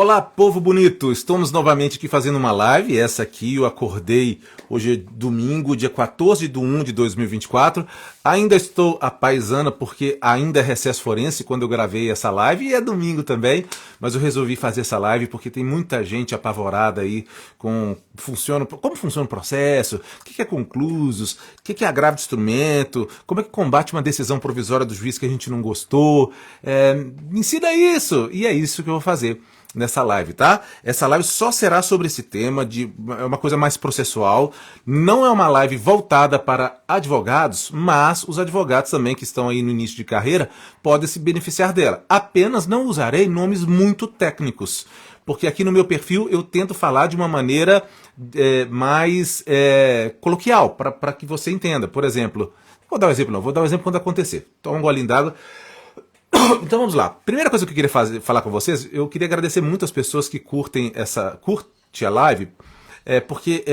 Olá, povo bonito! Estamos novamente aqui fazendo uma live. Essa aqui eu acordei hoje é domingo, dia 14 de 1 de 2024. Ainda estou à paisana porque ainda é recesso forense quando eu gravei essa live e é domingo também. Mas eu resolvi fazer essa live porque tem muita gente apavorada aí com como funciona o processo, o que é conclusos, o que é agravo de instrumento, como é que combate uma decisão provisória do juiz que a gente não gostou. Me ensina isso! E é isso que eu vou fazer nessa live, tá? Essa live só será sobre esse tema, é uma coisa mais processual, não é uma live voltada para advogados, mas os advogados também que estão aí no início de carreira podem se beneficiar dela. Apenas não usarei nomes muito técnicos, porque aqui no meu perfil eu tento falar de uma maneira mais coloquial, para que você entenda. Por exemplo, vou dar um exemplo quando acontecer. Toma um golinho d'água. Então vamos lá. Primeira coisa que eu queria falar com vocês, eu queria agradecer muito as pessoas que curte a live, porque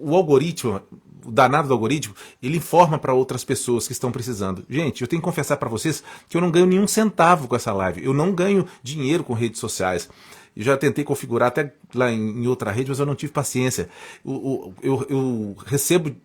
o algoritmo, o danado do algoritmo, ele informa para outras pessoas que estão precisando. Gente, eu tenho que confessar para vocês que eu não ganho nenhum centavo com essa live. Eu não ganho dinheiro com redes sociais. Eu já tentei configurar até lá em outra rede, mas eu não tive paciência. Eu recebo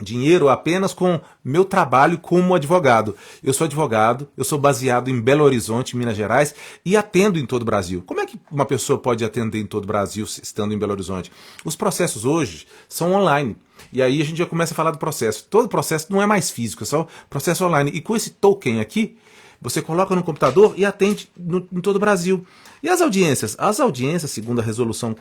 dinheiro apenas com meu trabalho como advogado. Eu sou advogado, eu sou baseado em Belo Horizonte, Minas Gerais, e atendo em todo o Brasil. Como é que uma pessoa pode atender em todo o Brasil estando em Belo Horizonte? Os processos hoje são online. E aí a gente já começa a falar do processo. Todo processo não é mais físico, é só processo online. E com esse token aqui, você coloca no computador e atende em todo o Brasil. E as audiências? As audiências, segundo a resolução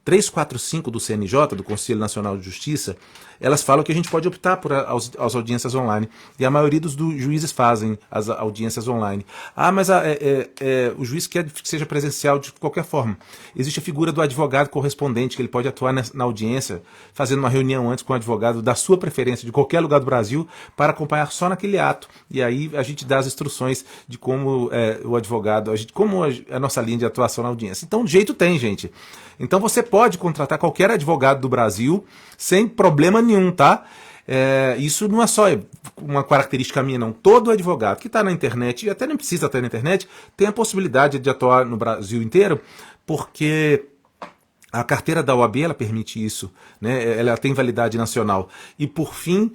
345 do CNJ, do Conselho Nacional de Justiça, elas falam que a gente pode optar por as audiências online. E a maioria dos juízes fazem as audiências online. Ah, mas o juiz quer que seja presencial de qualquer forma. Existe a figura do advogado correspondente, que ele pode atuar na audiência, fazendo uma reunião antes com o advogado da sua preferência, de qualquer lugar do Brasil, para acompanhar só naquele ato. E aí a gente dá as instruções de como o advogado, como a nossa linha de atuação na audiência. Então, jeito tem, gente. Então você pode contratar qualquer advogado do Brasil sem problema nenhum, tá? Isso não é só uma característica minha, não. Todo advogado que está na internet, e até nem precisa estar na internet, tem a possibilidade de atuar no Brasil inteiro, porque a carteira da OAB ela permite isso, né? Ela tem validade nacional. E por fim,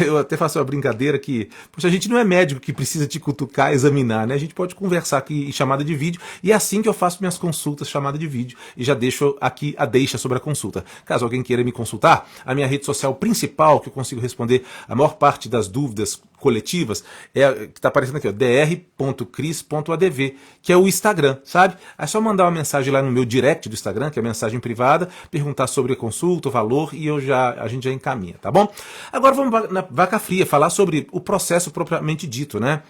eu até faço uma brincadeira que, poxa, a gente não é médico que precisa te cutucar, examinar, né? A gente pode conversar aqui em chamada de vídeo, e é assim que eu faço minhas consultas, chamada de vídeo, e já deixo aqui a deixa sobre a consulta. Caso alguém queira me consultar, a minha rede social principal, que eu consigo responder a maior parte das dúvidas coletivas, que está aparecendo aqui, ó, dr.cris.adv, que é o Instagram, sabe? É só mandar uma mensagem lá no meu direct do Instagram, que é a mensagem privada, perguntar sobre a consulta, o valor, e a gente já encaminha, tá bom? Agora vamos na vaca fria, falar sobre o processo propriamente dito, né?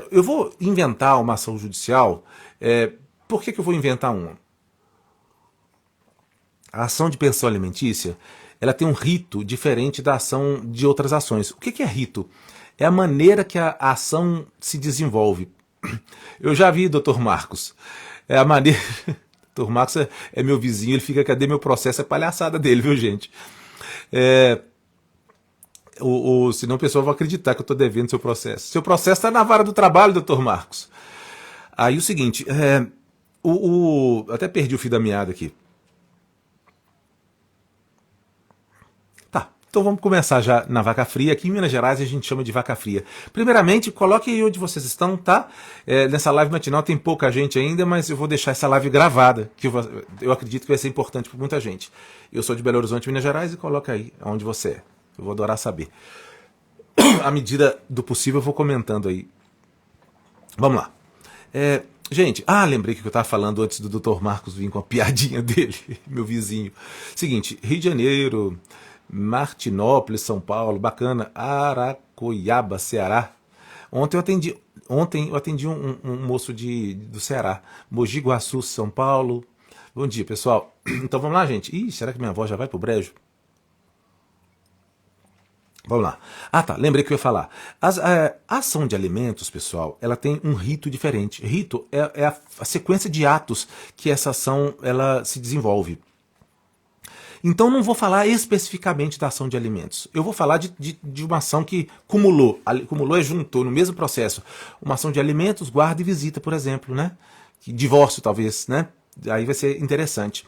Eu vou inventar uma ação judicial. Por que eu vou inventar uma? A ação de pensão alimentícia, ela tem um rito diferente da ação de outras ações. O que é rito? É a maneira que a ação se desenvolve. Eu já vi, doutor Marcos. É a maneira... Doutor Marcos é meu vizinho, ele fica, cadê meu processo? É palhaçada dele, viu, gente? Senão o pessoal vai acreditar que eu estou devendo seu processo. Seu processo está na vara do trabalho, doutor Marcos. Aí o seguinte, até perdi o fio da meada aqui. Tá, então vamos começar já na vaca fria. Aqui em Minas Gerais a gente chama de vaca fria. Primeiramente, coloque aí onde vocês estão, tá? Nessa live matinal tem pouca gente ainda, mas eu vou deixar essa live gravada, que eu acredito que vai ser importante para muita gente. Eu sou de Belo Horizonte, Minas Gerais, e coloca aí onde você é. Eu vou adorar saber. À medida do possível eu vou comentando aí. Vamos lá. Gente, lembrei que eu estava falando antes do Dr. Marcos vir com a piadinha dele, meu vizinho. Seguinte, Rio de Janeiro, Martinópolis, São Paulo, bacana, Aracoiaba, Ceará. Ontem eu atendi um moço do Ceará, Mogi Guaçu, São Paulo. Bom dia, pessoal. Então vamos lá, gente. Será que minha voz já vai pro brejo? Vamos lá. Tá, lembrei que eu ia falar. A ação de alimentos, pessoal, ela tem um rito diferente. Rito é a sequência de atos que essa ação ela se desenvolve. Então não vou falar especificamente da ação de alimentos. Eu vou falar de uma ação que cumulou. Cumulou juntou no mesmo processo. Uma ação de alimentos, guarda e visita, por exemplo, né? Divórcio, talvez, né? Aí vai ser interessante.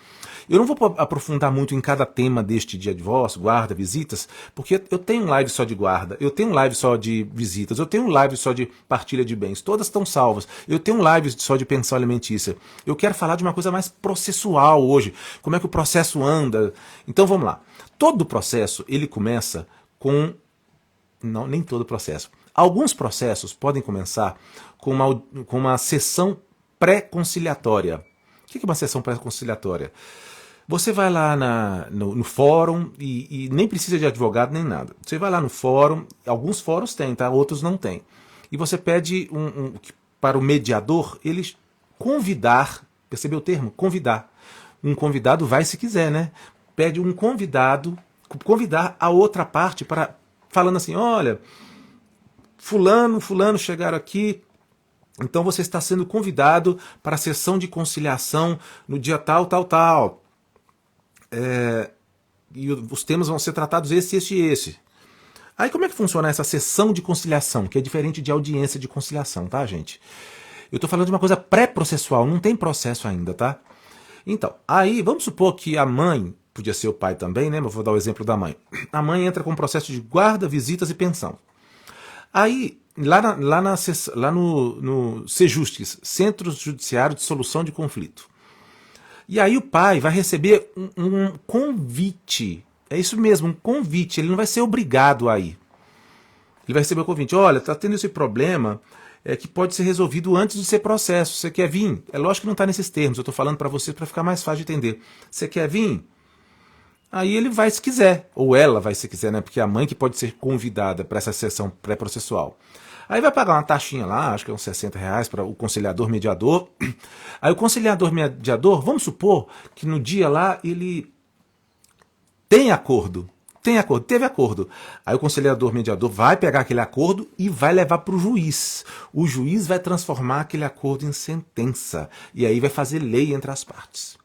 Eu não vou aprofundar muito em cada tema deste dia de divórcio, guarda, visitas, porque eu tenho um live só de guarda, eu tenho um live só de visitas, eu tenho um live só de partilha de bens, todas estão salvas. Eu tenho um live só de pensão alimentícia. Eu quero falar de uma coisa mais processual hoje, como é que o processo anda. Então vamos lá. Todo o processo, ele começa com... Não, nem todo o processo. Alguns processos podem começar com uma sessão pré-conciliatória. O que é uma sessão pré-conciliatória? Você vai lá no fórum e nem precisa de advogado nem nada. Você vai lá no fórum, alguns fóruns têm, tá? Outros não têm. E você pede para o mediador ele convidar, percebeu o termo? Convidar. Um convidado vai se quiser, né? Pede um convidado, convidar a outra parte para, falando assim, olha, fulano chegaram aqui, então você está sendo convidado para a sessão de conciliação no dia tal, tal, tal. E os temas vão ser tratados esse e esse. Aí como é que funciona essa sessão de conciliação, que é diferente de audiência de conciliação, tá, gente? Eu estou falando de uma coisa pré-processual, não tem processo ainda, tá? Então, aí vamos supor que a mãe, podia ser o pai também, né? Mas vou dar o exemplo da mãe. A mãe entra com o processo de guarda, visitas e pensão. Aí, lá no Sejustes, Centro Judiciário de Solução de Conflito. E aí o pai vai receber um convite. É isso mesmo, um convite. Ele não vai ser obrigado a ir. Ele vai receber o convite. Olha, está tendo esse problema que pode ser resolvido antes de ser processo. Você quer vir? É lógico que não está nesses termos. Eu estou falando para você para ficar mais fácil de entender. Você quer vir? Aí ele vai se quiser. Ou ela vai se quiser, né? Porque é a mãe que pode ser convidada para essa sessão pré-processual. Aí vai pagar uma taxinha lá, acho que é uns R$60 para o conciliador mediador. Aí o conciliador mediador, vamos supor que no dia lá ele tem acordo. Teve acordo. Aí o conciliador mediador vai pegar aquele acordo e vai levar para o juiz. O juiz vai transformar aquele acordo em sentença. E aí vai fazer lei entre as partes.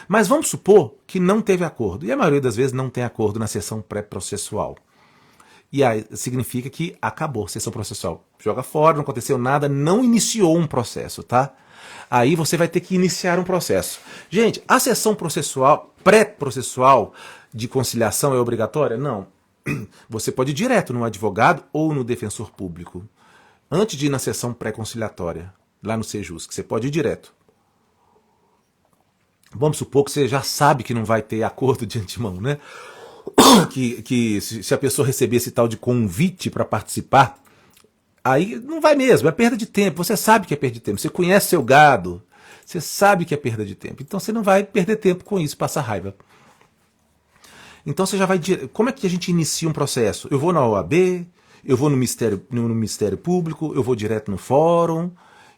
Mas vamos supor que não teve acordo. E a maioria das vezes não tem acordo na sessão pré-processual. E aí significa que acabou a sessão processual. Joga fora, não aconteceu nada, não iniciou um processo, tá? Aí você vai ter que iniciar um processo. Gente, a sessão processual, pré-processual de conciliação é obrigatória? Não. Você pode ir direto no advogado ou no defensor público. Antes de ir na sessão pré-conciliatória, lá no Sejus, que você pode ir direto. Vamos supor que você já sabe que não vai ter acordo de antemão, né? Que se a pessoa receber esse tal de convite para participar, aí não vai mesmo, é perda de tempo. Você sabe que é perda de tempo, você conhece seu gado, você sabe que é perda de tempo. Então você não vai perder tempo com isso, passar raiva. Então você já vai... Como é que a gente inicia um processo? Eu vou na OAB, eu vou no Ministério Público, eu vou direto no fórum,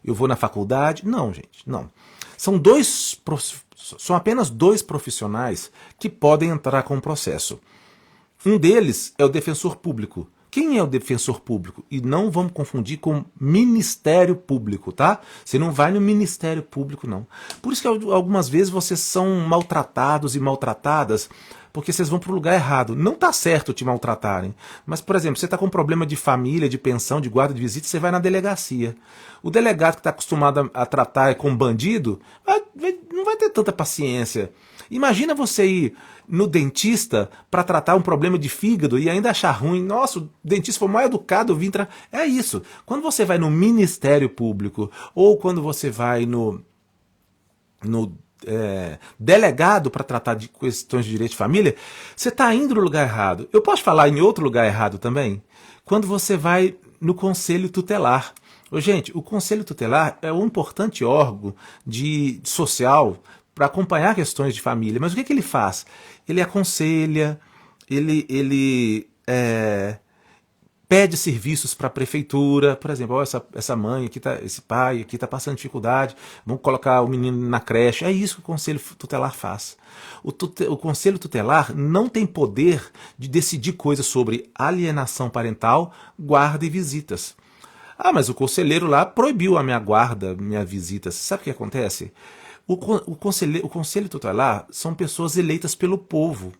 eu vou na faculdade. Não, gente, não. São apenas dois profissionais que podem entrar com o processo. Um deles é o defensor público. Quem é o defensor público? E não vamos confundir com Ministério Público, tá? Você não vai no Ministério Público, não. Por isso que algumas vezes vocês são maltratados e maltratadas porque vocês vão para o lugar errado. Não está certo te maltratarem. Mas, por exemplo, você está com problema de família, de pensão, de guarda de visita, você vai na delegacia. O delegado que está acostumado a tratar com bandido não vai ter tanta paciência. Imagina você ir no dentista para tratar um problema de fígado e ainda achar ruim. Nossa, o dentista foi mal educado, eu vim entrar. É isso. Quando você vai no Ministério Público ou quando você vai no delegado para tratar de questões de direito de família, você está indo no lugar errado. Eu posso falar em outro lugar errado também? Quando você vai no Conselho Tutelar. Gente, o Conselho Tutelar é um importante órgão social para acompanhar questões de família. Mas o que ele faz? Ele aconselha, ele pede serviços para a prefeitura, por exemplo, essa mãe aqui esse pai aqui está passando dificuldade, vamos colocar o menino na creche. É isso que o Conselho Tutelar faz. O Conselho Tutelar não tem poder de decidir coisas sobre alienação parental, guarda e visitas. Ah, mas o conselheiro lá proibiu a minha guarda, minha visita. Sabe o que acontece? O Conselho Tutelar são pessoas eleitas pelo povo.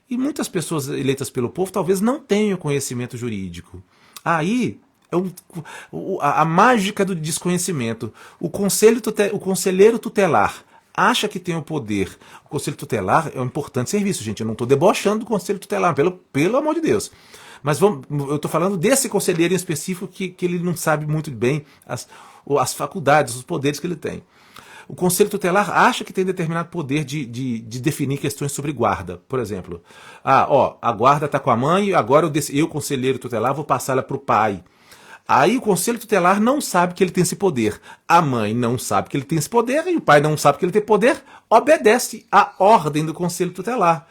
E muitas pessoas eleitas pelo povo talvez não tenham conhecimento jurídico. Aí É a mágica do desconhecimento. O conselheiro tutelar acha que tem o poder. O conselho tutelar é um importante serviço, gente. Eu não estou debochando do conselho tutelar, pelo amor de Deus. Mas eu estou falando desse conselheiro em específico que ele não sabe muito bem as faculdades, os poderes que ele tem. O conselho tutelar acha que tem determinado poder de definir questões sobre guarda. Por exemplo, a guarda está com a mãe, agora eu, conselheiro tutelar, vou passar ela para o pai. Aí o conselho tutelar não sabe que ele tem esse poder. A mãe não sabe que ele tem esse poder e o pai não sabe que ele tem poder, obedece à ordem do conselho tutelar.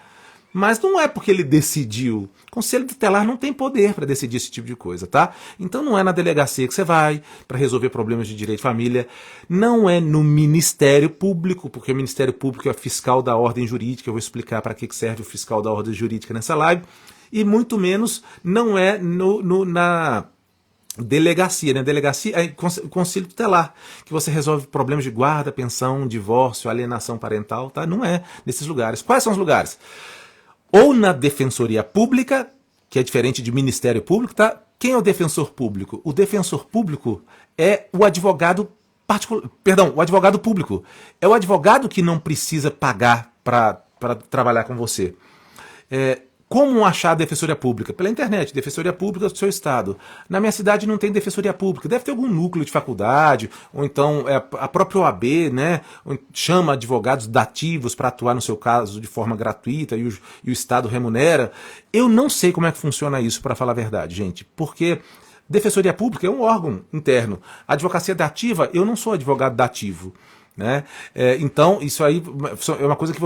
Mas não é porque ele decidiu. O conselho tutelar não tem poder para decidir esse tipo de coisa, tá? Então não é na delegacia que você vai para resolver problemas de direito de família. Não é no Ministério Público, porque o Ministério Público é fiscal da ordem jurídica. Eu vou explicar para que serve o fiscal da ordem jurídica nessa live. E muito menos não é na delegacia, né? Delegacia é conselho tutelar, que você resolve problemas de guarda, pensão, divórcio, alienação parental, tá? Não é nesses lugares. Quais são os lugares? Ou na Defensoria Pública, que é diferente de Ministério Público, tá? Quem é o defensor público? O defensor público é o advogado particular, o advogado público. É o advogado que não precisa pagar para trabalhar com você. Como achar a Defensoria Pública? Pela internet, Defensoria Pública do seu estado. Na minha cidade não tem Defensoria Pública, deve ter algum núcleo de faculdade, ou então a própria OAB, né, chama advogados dativos para atuar no seu caso de forma gratuita e o Estado remunera. Eu não sei como é que funciona isso, para falar a verdade, gente, porque Defensoria Pública é um órgão interno. A advocacia dativa, eu não sou advogado dativo. Né? Então, isso aí é uma coisa que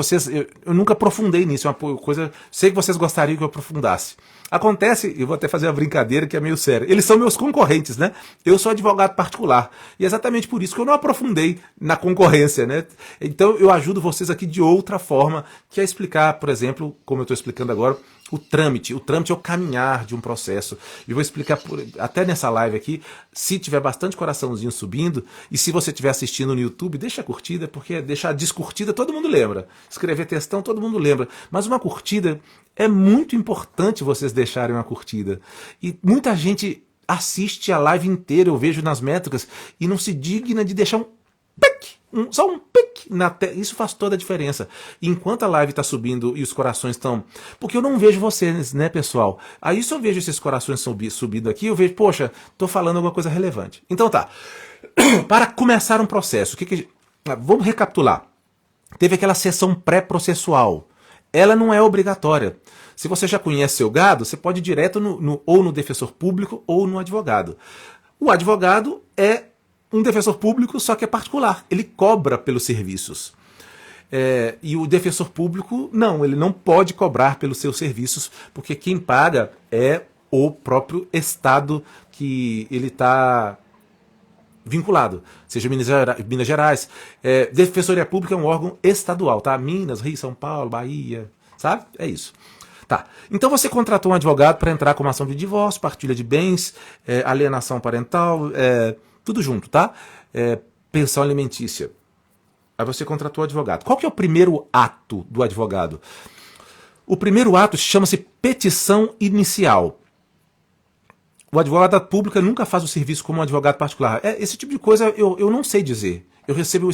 eu nunca aprofundei nisso, é uma coisa, sei que vocês gostariam que eu aprofundasse. Acontece, eu vou até fazer uma brincadeira que é meio séria, eles são meus concorrentes, né? Eu sou advogado particular, e é exatamente por isso que eu não aprofundei na concorrência, né? Então eu ajudo vocês aqui de outra forma, que é explicar, por exemplo, como eu estou explicando agora, o trâmite é o caminhar de um processo. E vou explicar até nessa live aqui, se tiver bastante coraçãozinho subindo, e se você estiver assistindo no YouTube, deixa a curtida, porque deixar descurtida todo mundo lembra. Escrever textão todo mundo lembra. Mas uma curtida, é muito importante vocês deixarem uma curtida. E muita gente assiste a live inteira, eu vejo nas métricas, e não se digna de deixar um pique, só um pique na tela. Isso faz toda a diferença. Enquanto a live está subindo e os corações estão... Porque eu não vejo vocês, né, pessoal? Aí se eu vejo esses corações subindo aqui, eu vejo, poxa, estou falando alguma coisa relevante. Então tá. Para começar um processo, vamos recapitular. Teve aquela sessão pré-processual. Ela não é obrigatória. Se você já conhece seu gado, você pode ir direto ou no defensor público ou no advogado. O advogado é um defensor público, só que é particular. Ele cobra pelos serviços. E o defensor público, não, ele não pode cobrar pelos seus serviços, porque quem paga é o próprio Estado que ele está vinculado, seja Minas Gerais. Defensoria Pública é um órgão estadual, tá? Minas, Rio, São Paulo, Bahia, sabe? É isso. Tá. Então você contratou um advogado para entrar com uma ação de divórcio, partilha de bens, alienação parental, tudo junto, tá? Pensão alimentícia. Aí você contratou o advogado. Qual que é o primeiro ato do advogado? O primeiro ato chama-se petição inicial. O advogado público nunca faz o serviço como um advogado particular. Esse tipo de coisa eu não sei dizer. Eu recebo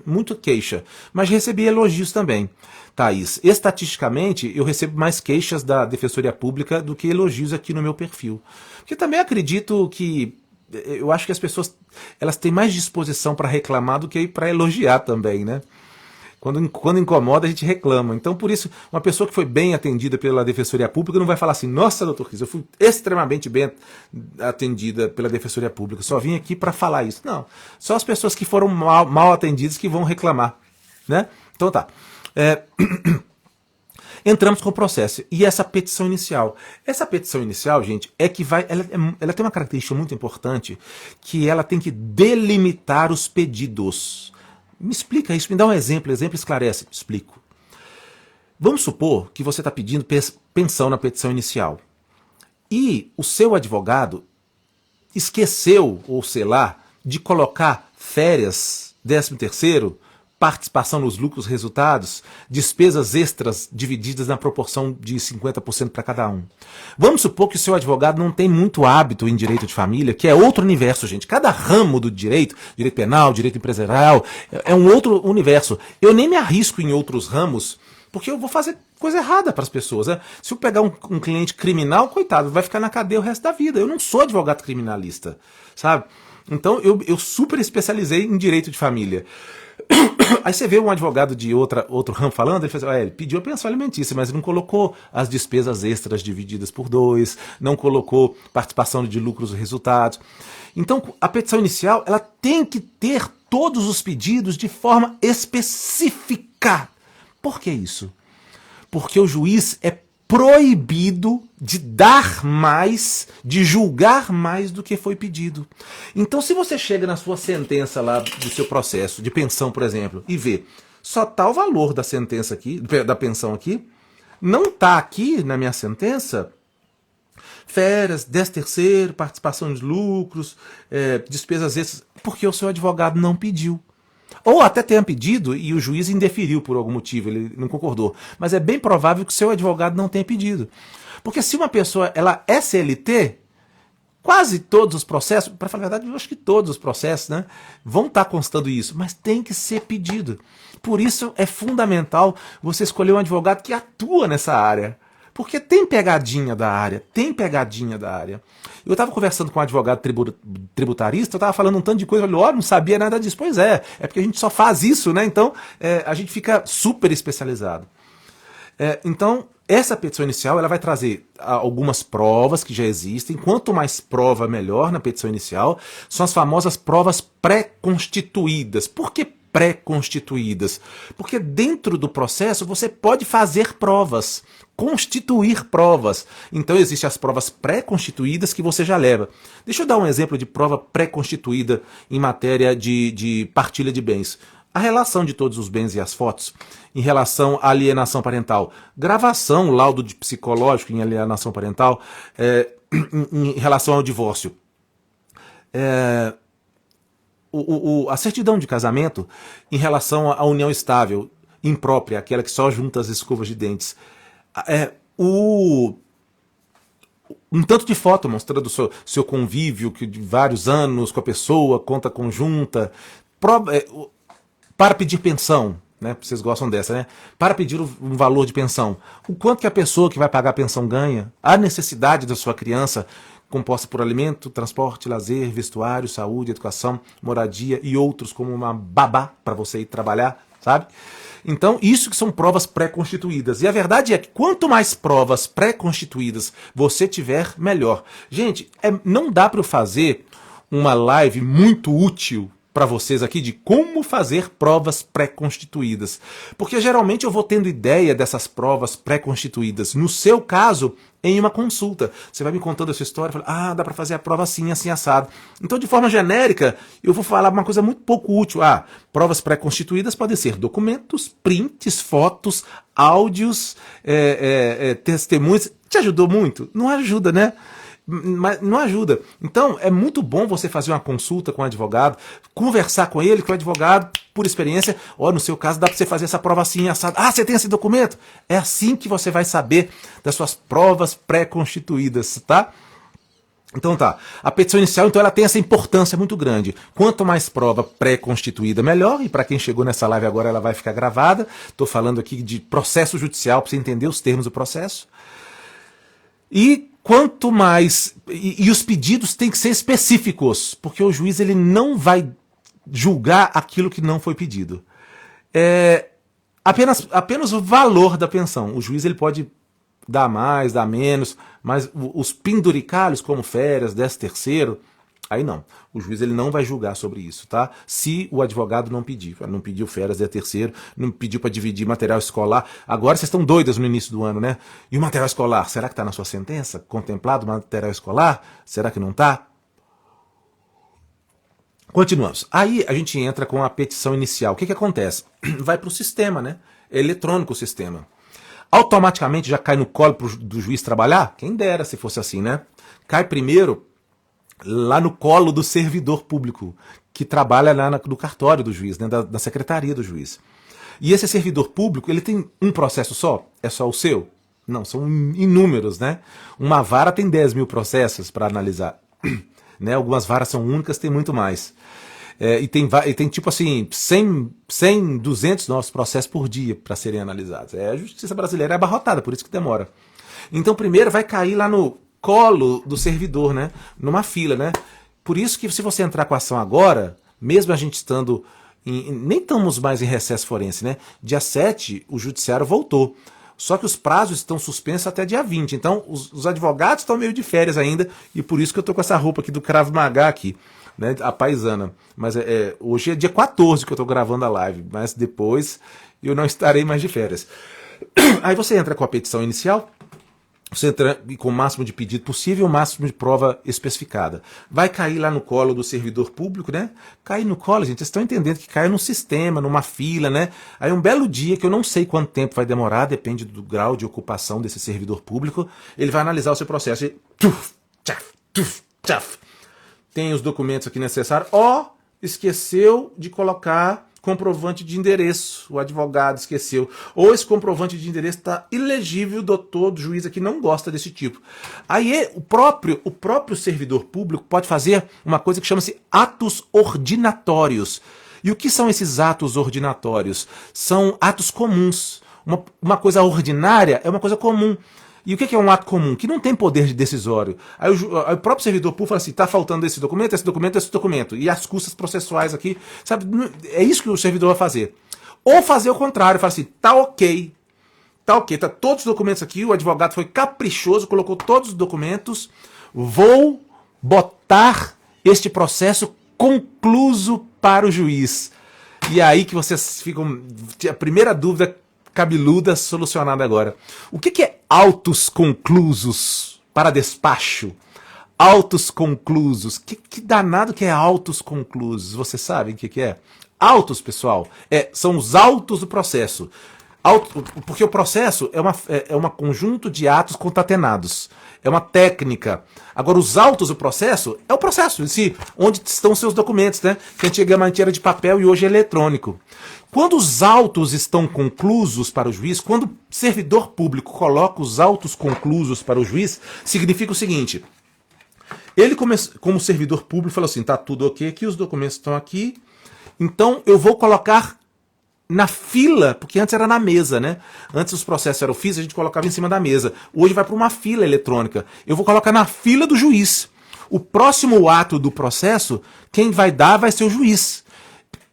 muito queixa, mas recebi elogios também, Thaís. Estatisticamente, eu recebo mais queixas da Defensoria Pública do que elogios aqui no meu perfil. Porque também acredito que... Eu acho que as pessoas elas têm mais disposição para reclamar do que para elogiar também, né? Quando incomoda, a gente reclama. Então, por isso, uma pessoa que foi bem atendida pela Defensoria Pública não vai falar assim, nossa, doutor Cris, eu fui extremamente bem atendida pela Defensoria Pública, só vim aqui para falar isso. Não, só as pessoas que foram mal atendidas que vão reclamar, né? Então tá. Entramos com o processo. E essa petição inicial? Essa petição inicial, gente, ela tem uma característica muito importante, que ela tem que delimitar os pedidos. Me explica isso, me dá um exemplo esclarece. Explico. Vamos supor que você está pedindo pensão na petição inicial. E o seu advogado esqueceu, ou sei lá, de colocar férias, 13º, participação nos lucros resultados, despesas extras divididas na proporção de 50% para cada um. Vamos supor que o seu advogado não tem muito hábito em direito de família, que é outro universo, gente. Cada ramo do direito, direito penal, direito empresarial, é um outro universo. Eu nem me arrisco em outros ramos, porque eu vou fazer coisa errada para as pessoas. Né? Se eu pegar um cliente criminal, coitado, vai ficar na cadeia o resto da vida. Eu não sou advogado criminalista, sabe? Então eu super especializei em direito de família. Aí você vê um advogado de outro ramo falando, ele fala assim, ele pediu a pensão alimentícia, mas não colocou as despesas extras divididas por 2, não colocou participação de lucros e resultados. Então, a petição inicial, ela tem que ter todos os pedidos de forma específica. Por que isso? Porque o juiz é proibido de dar mais, de julgar mais do que foi pedido. Então, se você chega na sua sentença lá do seu processo de pensão, por exemplo, e vê só tá o valor da sentença aqui, da pensão aqui, não tá aqui na minha sentença férias, 13º, participação de lucros, despesas extras, porque o seu advogado não pediu. Ou até tenha pedido e o juiz indeferiu por algum motivo, ele não concordou. Mas é bem provável que o seu advogado não tenha pedido. Porque se uma pessoa ela é CLT, quase todos os processos, para falar a verdade, eu acho que todos os processos, né, vão estar constando isso, mas tem que ser pedido. Por isso é fundamental você escolher um advogado que atua nessa área. Porque tem pegadinha da área, tem pegadinha da área. Eu estava conversando com um advogado tributarista, eu estava falando um tanto de coisa, eu falei, não sabia nada disso. Pois é porque a gente só faz isso, né? Então a gente fica super especializado. Então, essa petição inicial ela vai trazer algumas provas que já existem. Quanto mais prova, melhor na petição inicial. São as famosas provas pré-constituídas. Por que pré-constituídas? Porque dentro do processo você pode fazer provas, constituir provas. Então existem as provas pré-constituídas que você já leva. Deixa eu dar um exemplo de prova pré-constituída em matéria de partilha de bens. A relação de todos os bens e as fotos em relação à alienação parental. Gravação, laudo de psicológico em alienação parental em relação ao divórcio. A certidão de casamento em relação à união estável, imprópria, aquela que só junta as escovas de dentes. Um tanto de foto mostrando o seu convívio de vários anos com a pessoa, conta conjunta, para pedir pensão, né? Vocês gostam dessa, né? Para pedir um valor de pensão. O quanto que a pessoa que vai pagar a pensão ganha, a necessidade da sua criança, composta por alimento, transporte, lazer, vestuário, saúde, educação, moradia e outros, como uma babá para você ir trabalhar, sabe? Então, isso que são provas pré-constituídas. E a verdade é que quanto mais provas pré-constituídas você tiver, melhor. Gente, não dá para eu fazer uma live muito útil para vocês aqui de como fazer provas pré-constituídas. Porque geralmente eu vou tendo ideia dessas provas pré-constituídas. No seu caso, em uma consulta. Você vai me contando a sua história, fala, dá para fazer a prova assim, assim, assado. Então, de forma genérica, eu vou falar uma coisa muito pouco útil. Provas pré-constituídas podem ser documentos, prints, fotos, áudios, testemunhas. Te ajudou muito? Não ajuda, né? Mas não ajuda. Então, é muito bom você fazer uma consulta com o advogado, conversar com ele, que o advogado, por experiência, no seu caso, dá para você fazer essa prova assim, assado. Você tem esse documento? É assim que você vai saber das suas provas pré-constituídas, tá? Então tá. A petição inicial, então, ela tem essa importância muito grande. Quanto mais prova pré-constituída, melhor. E para quem chegou nessa live agora, ela vai ficar gravada. Estou falando aqui de processo judicial, para você entender os termos do processo. E quanto mais... E os pedidos têm que ser específicos, porque o juiz ele não vai julgar aquilo que não foi pedido. Apenas o valor da pensão. O juiz ele pode dar mais, dar menos, mas os penduricalhos, como férias, 13º, aí não. O juiz ele não vai julgar sobre isso, tá? Se o advogado não pedir. Não pediu férias, 13º, não pediu para dividir material escolar. Agora vocês estão doidas no início do ano, né? E o material escolar, será que está na sua sentença? Contemplado o material escolar? Será que não está? Continuamos. Aí a gente entra com a petição inicial. O que acontece? Vai para o sistema, né? É eletrônico o sistema. Automaticamente já cai no colo do juiz trabalhar? Quem dera se fosse assim, né? Cai primeiro lá no colo do servidor público, que trabalha lá no cartório do juiz, né, da secretaria do juiz. E esse servidor público, ele tem um processo só? É só o seu? Não, são inúmeros, né? Uma vara tem 10 mil processos para analisar. Né? Algumas varas são únicas, tem muito mais. E tem tipo assim, 100, 200 novos processos por dia para serem analisados. A justiça brasileira é abarrotada, por isso que demora. Então, primeiro vai cair lá no colo do servidor, né? Numa fila, né? Por isso que se você entrar com a ação agora, mesmo a gente estando nem estamos mais em recesso forense, né? Dia 7, o judiciário voltou. Só que os prazos estão suspensos até dia 20. Então, os advogados estão meio de férias ainda, e por isso que eu tô com essa roupa aqui do Krav Maga aqui, né? A paisana. Mas hoje é dia 14 que eu tô gravando a live, mas depois eu não estarei mais de férias. Aí você entra com a petição inicial, você entra com o máximo de pedido possível, o máximo de prova especificada. Vai cair lá no colo do servidor público, né? Cair no colo, gente, vocês estão entendendo que cai num sistema, numa fila, né? Aí um belo dia, que eu não sei quanto tempo vai demorar, depende do grau de ocupação desse servidor público, ele vai analisar o seu processo e tem os documentos aqui necessários. Esqueceu de colocar comprovante de endereço, o advogado esqueceu, ou esse comprovante de endereço está ilegível, o doutor, do juiz aqui não gosta desse tipo. Aí o próprio servidor público pode fazer uma coisa que chama-se atos ordinatórios. E o que são esses atos ordinatórios? São atos comuns. Uma coisa ordinária é uma coisa comum. E o que é um ato comum? Que não tem poder de decisório. Aí o próprio servidor público fala assim, está faltando esse documento, esse documento, esse documento. E as custas processuais aqui, sabe? É isso que o servidor vai fazer. Ou fazer o contrário, fala assim, tá ok, tá todos os documentos aqui, o advogado foi caprichoso, colocou todos os documentos, vou botar este processo concluso para o juiz. E aí que vocês ficam... A primeira dúvida cabeluda solucionada agora. O que é autos conclusos para despacho? Autos conclusos. Que danado que é autos conclusos? Vocês sabem o que é? Autos, pessoal, são os autos do processo. Porque o processo é um conjunto de atos concatenados. É uma técnica. Agora, os autos do processo é o processo em si, onde estão seus documentos, né? Que antigamente era de papel e hoje é eletrônico. Quando os autos estão conclusos para o juiz, quando o servidor público coloca os autos conclusos para o juiz, significa o seguinte: ele, como servidor público, falou assim, tá tudo ok aqui, os documentos estão aqui, então eu vou colocar na fila, porque antes era na mesa, né? Antes os processos eram físicos, a gente colocava em cima da mesa. Hoje vai para uma fila eletrônica. Eu vou colocar na fila do juiz. O próximo ato do processo, quem vai dar vai ser o juiz.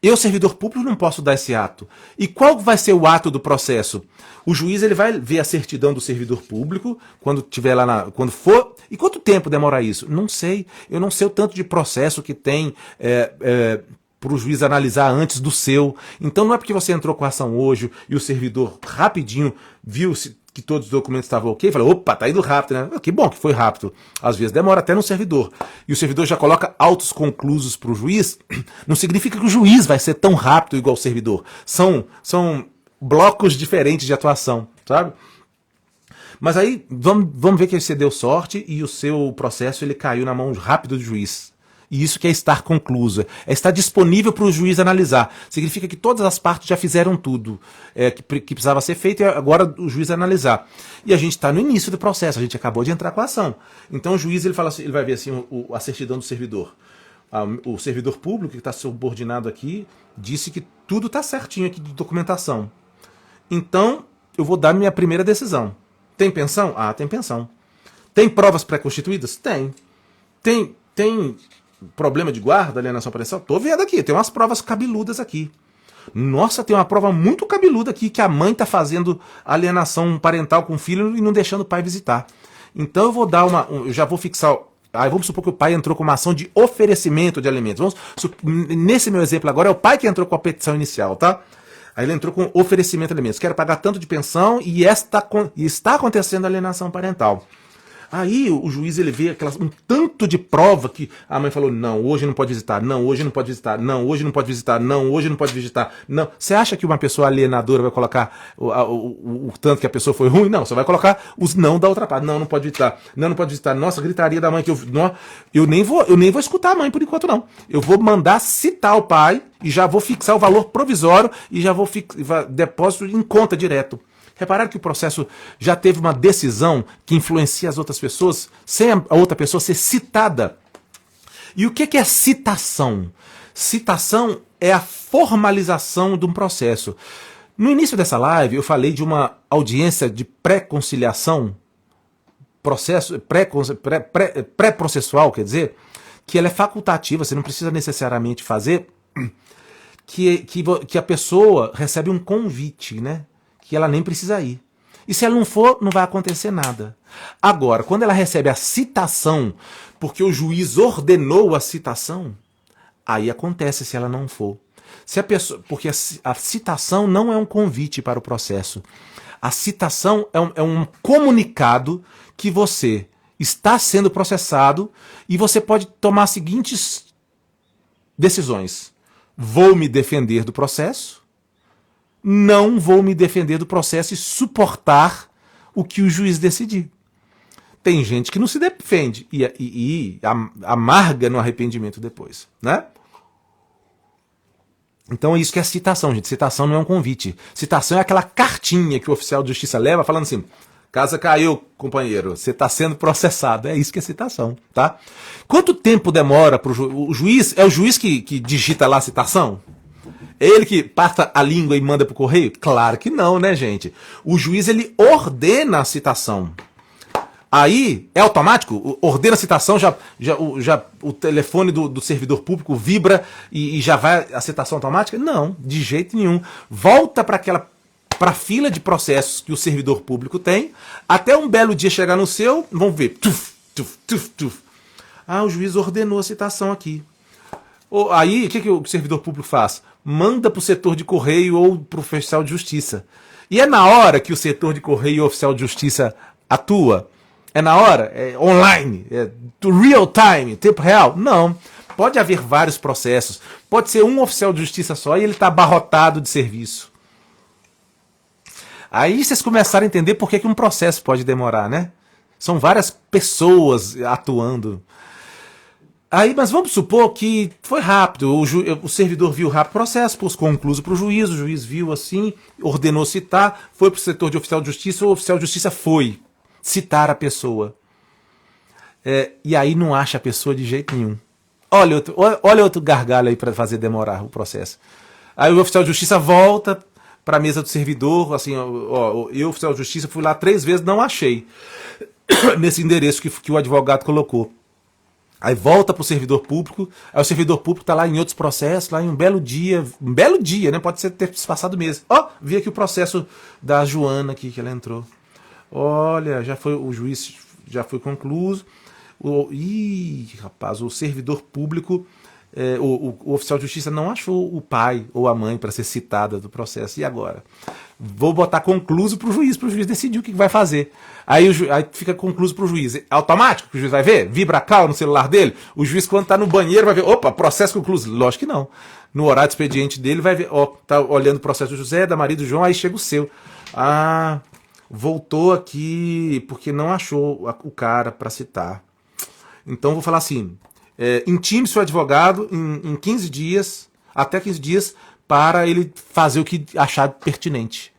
Eu, servidor público, não posso dar esse ato. E qual vai ser o ato do processo? O juiz ele vai ver a certidão do servidor público, quando tiver lá quando for. E quanto tempo demora isso? Não sei. Eu não sei o tanto de processo que tem para o juiz analisar antes do seu. Então não é porque você entrou com a ação hoje e o servidor rapidinho viu que todos os documentos estavam ok, falou, opa, tá indo rápido, né? Que bom que foi rápido. Às vezes demora até no servidor. E o servidor já coloca autos conclusos para o juiz, não significa que o juiz vai ser tão rápido igual o servidor. São blocos diferentes de atuação, sabe? Mas aí, vamos ver que você deu sorte e o seu processo ele caiu na mão rápido do juiz. E isso que é estar concluso, é estar disponível para o juiz analisar. Significa que todas as partes já fizeram tudo que precisava ser feito e agora o juiz analisar. E a gente está no início do processo, a gente acabou de entrar com a ação. Então o juiz ele fala assim, ele vai ver assim, a certidão do servidor. O servidor público que está subordinado aqui disse que tudo está certinho aqui de documentação. Então eu vou dar minha primeira decisão. Tem pensão? Tem pensão. Tem provas pré-constituídas? Tem problema de guarda, alienação parental? Tô vendo aqui, tem umas provas cabeludas aqui. Nossa, tem uma prova muito cabeluda aqui que a mãe tá fazendo alienação parental com o filho e não deixando o pai visitar. Então eu vou dar eu já vou fixar. Vamos supor que o pai entrou com uma ação de oferecimento de alimentos. Nesse meu exemplo agora é o pai que entrou com a petição inicial, tá? Aí ele entrou com oferecimento de alimentos. Quero pagar tanto de pensão e está acontecendo alienação parental. Aí o juiz ele vê um tanto de prova que a mãe falou, não, hoje não pode visitar, não, hoje não pode visitar, não, hoje não pode visitar, não, hoje não pode visitar, não. Você acha que uma pessoa alienadora vai colocar o tanto que a pessoa foi ruim? Não, você vai colocar os não da outra parte. Não, não pode visitar, não, não pode visitar. Nossa, gritaria da mãe que eu nem vou escutar a mãe por enquanto não. Eu vou mandar citar o pai e já vou fixar o valor provisório e já vou depósito em conta direto. Repararam que o processo já teve uma decisão que influencia as outras pessoas, sem a outra pessoa ser citada. E o que é citação? Citação é a formalização de um processo. No início dessa live, eu falei de uma audiência de pré-conciliação, processo pré-processual, quer dizer, que ela é facultativa, você não precisa necessariamente fazer, que a pessoa recebe um convite, né? Que ela nem precisa ir. E se ela não for, não vai acontecer nada. Agora, quando ela recebe a citação, porque o juiz ordenou a citação, aí acontece se ela não for. Se a pessoa, porque a citação não é um convite para o processo. A citação é um comunicado que você está sendo processado e você pode tomar as seguintes decisões. Vou me defender do processo? Não vou me defender do processo e suportar o que o juiz decidir. Tem gente que não se defende e amarga no arrependimento depois, né? Então é isso que é citação, gente. Citação não é um convite. Citação é aquela cartinha que o oficial de justiça leva falando assim, casa caiu, companheiro, você está sendo processado. É isso que é citação, tá? Quanto tempo demora para o juiz? É o juiz que digita lá a citação? É ele que passa a língua e manda pro correio? Claro que não, né, gente? O juiz, ele ordena a citação. Aí, é automático? Ordena a citação, já o telefone do servidor público vibra e já vai a citação automática? Não, de jeito nenhum. Volta para a fila de processos que o servidor público tem, até um belo dia chegar no seu, vamos ver. Tuf, tuf, tuf, tuf. Ah, o juiz ordenou a citação aqui. Aí, o que o servidor público faz? Manda para o setor de correio ou para o oficial de justiça. E é na hora que o setor de correio e o oficial de justiça atua? É na hora? É online? É real time? Tempo real? Não. Pode haver vários processos. Pode ser um oficial de justiça só e ele está abarrotado de serviço. Aí vocês começaram a entender por que um processo pode demorar, né? São várias pessoas atuando. Aí, mas vamos supor que foi rápido, o servidor viu rápido o processo, pôs concluso para o juiz viu assim, ordenou citar, foi para o setor de oficial de justiça, o oficial de justiça foi citar a pessoa. E aí não acha a pessoa de jeito nenhum. Olha outro gargalho aí para fazer demorar o processo. Aí o oficial de justiça volta para a mesa do servidor, assim, eu, oficial de justiça, fui lá 3 vezes, não achei, nesse endereço que o advogado colocou. Aí volta para o servidor público, aí o servidor público está lá em outros processos, lá em um belo dia, né? Pode ser ter passado mês. Vi aqui o processo da Joana aqui, que ela entrou. Olha, o juiz já foi concluído. Rapaz, o servidor público, o oficial de justiça não achou o pai ou a mãe para ser citada do processo. E agora? Vou botar concluso para o juiz decidir o que vai fazer. Aí fica concluso para o juiz. É automático que o juiz vai ver? Vibra a cal no celular dele? O juiz, quando está no banheiro, vai ver, opa, processo concluso. Lógico que não. No horário de expediente dele, vai ver, tá olhando o processo do José, da Maria do João, aí chega o seu. Voltou aqui porque não achou o cara para citar. Então, vou falar assim, intime seu advogado em 15 dias, até 15 dias, para ele fazer o que achar pertinente.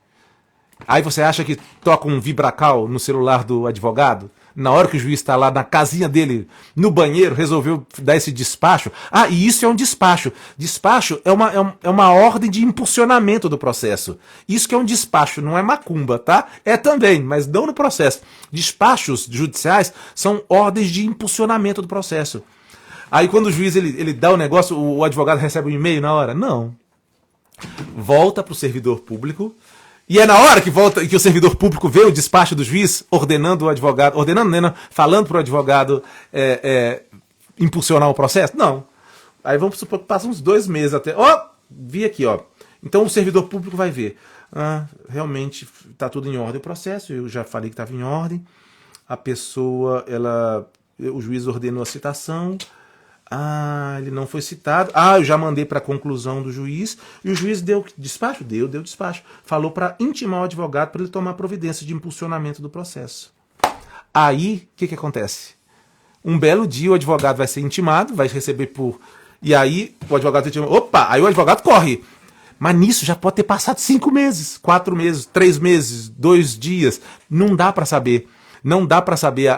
Aí você acha que toca um vibracal no celular do advogado? Na hora que o juiz está lá na casinha dele, no banheiro, resolveu dar esse despacho? E isso é um despacho. Despacho é uma ordem de impulsionamento do processo. Isso que é um despacho, não é macumba, tá? É também, mas não no processo. Despachos judiciais são ordens de impulsionamento do processo. Aí quando o juiz ele dá o negócio, o advogado recebe um e-mail na hora? Não. Volta para o servidor público, e é na hora que o servidor público vê o despacho do juiz ordenando o advogado, falando para o advogado impulsionar o processo? Não. Aí vamos supor que passa uns 2 meses até. Vi aqui, Então o servidor público vai ver. Realmente está tudo em ordem o processo, eu já falei que estava em ordem. a pessoa, o juiz ordenou a citação, ele não foi citado, eu já mandei para a conclusão do juiz, e o juiz deu despacho? Deu despacho. Falou para intimar o advogado para ele tomar providência de impulsionamento do processo. Aí, o que acontece? Um belo dia o advogado vai ser intimado, vai receber por... E aí o advogado intima, aí o advogado corre. Mas nisso já pode ter passado 5 meses, 4 meses, 3 meses, 2 dias. Não dá para saber. Não dá para saber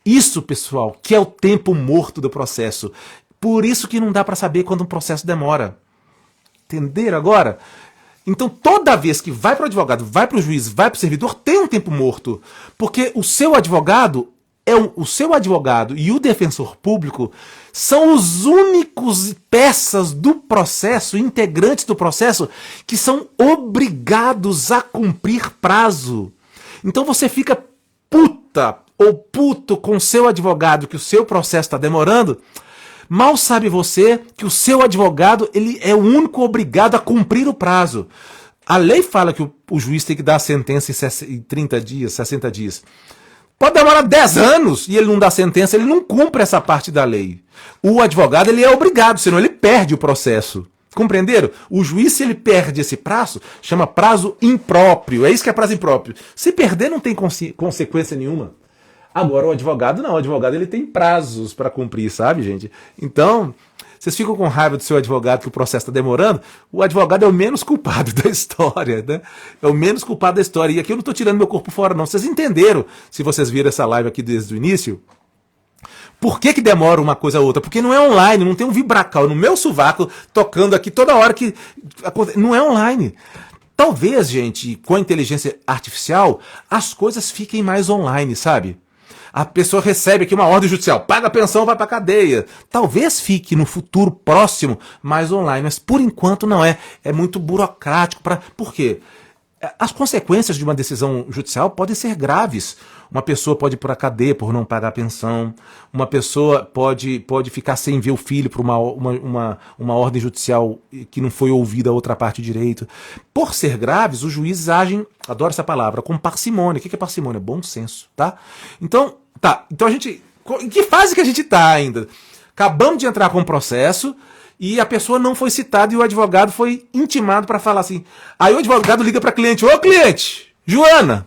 isso, pessoal, que é o tempo morto do processo. Por isso que não dá para saber quando um processo demora. Entenderam agora? Então, toda vez que vai para o advogado, vai para o juiz, vai para o servidor, tem um tempo morto. Porque o seu advogado e o defensor público são os únicos peças do processo, integrantes do processo, que são obrigados a cumprir prazo. Então você fica puta ou puto com o seu advogado que o seu processo está demorando. Mal sabe você que o seu advogado ele é o único obrigado a cumprir o prazo. A lei fala que o juiz tem que dar a sentença em 30 dias, 60 dias. Pode demorar 10 anos e ele não dá sentença, ele não cumpre essa parte da lei. O advogado ele é obrigado, senão ele perde o processo. Compreenderam? O juiz, se ele perde esse prazo, chama prazo impróprio. É isso que é prazo impróprio. Se perder, não tem consequência nenhuma. Agora, o advogado não. O advogado ele tem prazos para cumprir, sabe, gente? Então, vocês ficam com raiva do seu advogado que o processo está demorando? O advogado é o menos culpado da história, né? É o menos culpado da história. E aqui eu não estou tirando meu corpo fora, não. Vocês entenderam, se vocês viram essa live aqui desde o início? Por que demora uma coisa ou outra? Porque não é online, não tem um vibracal no meu sovaco tocando aqui toda hora que... Não é online. Talvez, gente, com a inteligência artificial, as coisas fiquem mais online, sabe? A pessoa recebe aqui uma ordem judicial, paga a pensão, vai pra cadeia. Talvez fique no futuro próximo mais online, mas por enquanto não é. É muito burocrático. Por quê? As consequências de uma decisão judicial podem ser graves. Uma pessoa pode ir para a cadeia por não pagar a pensão. Uma pessoa pode ficar sem ver o filho por uma ordem judicial que não foi ouvida a outra parte direito. Por ser graves, os juízes agem, adoro essa palavra, com parcimônia. O que é parcimônia? Bom senso, tá? Então a gente... Em que fase que a gente está ainda? Acabamos de entrar com o processo... E a pessoa não foi citada e o advogado foi intimado para falar assim. Aí o advogado liga para cliente: ô cliente, Joana,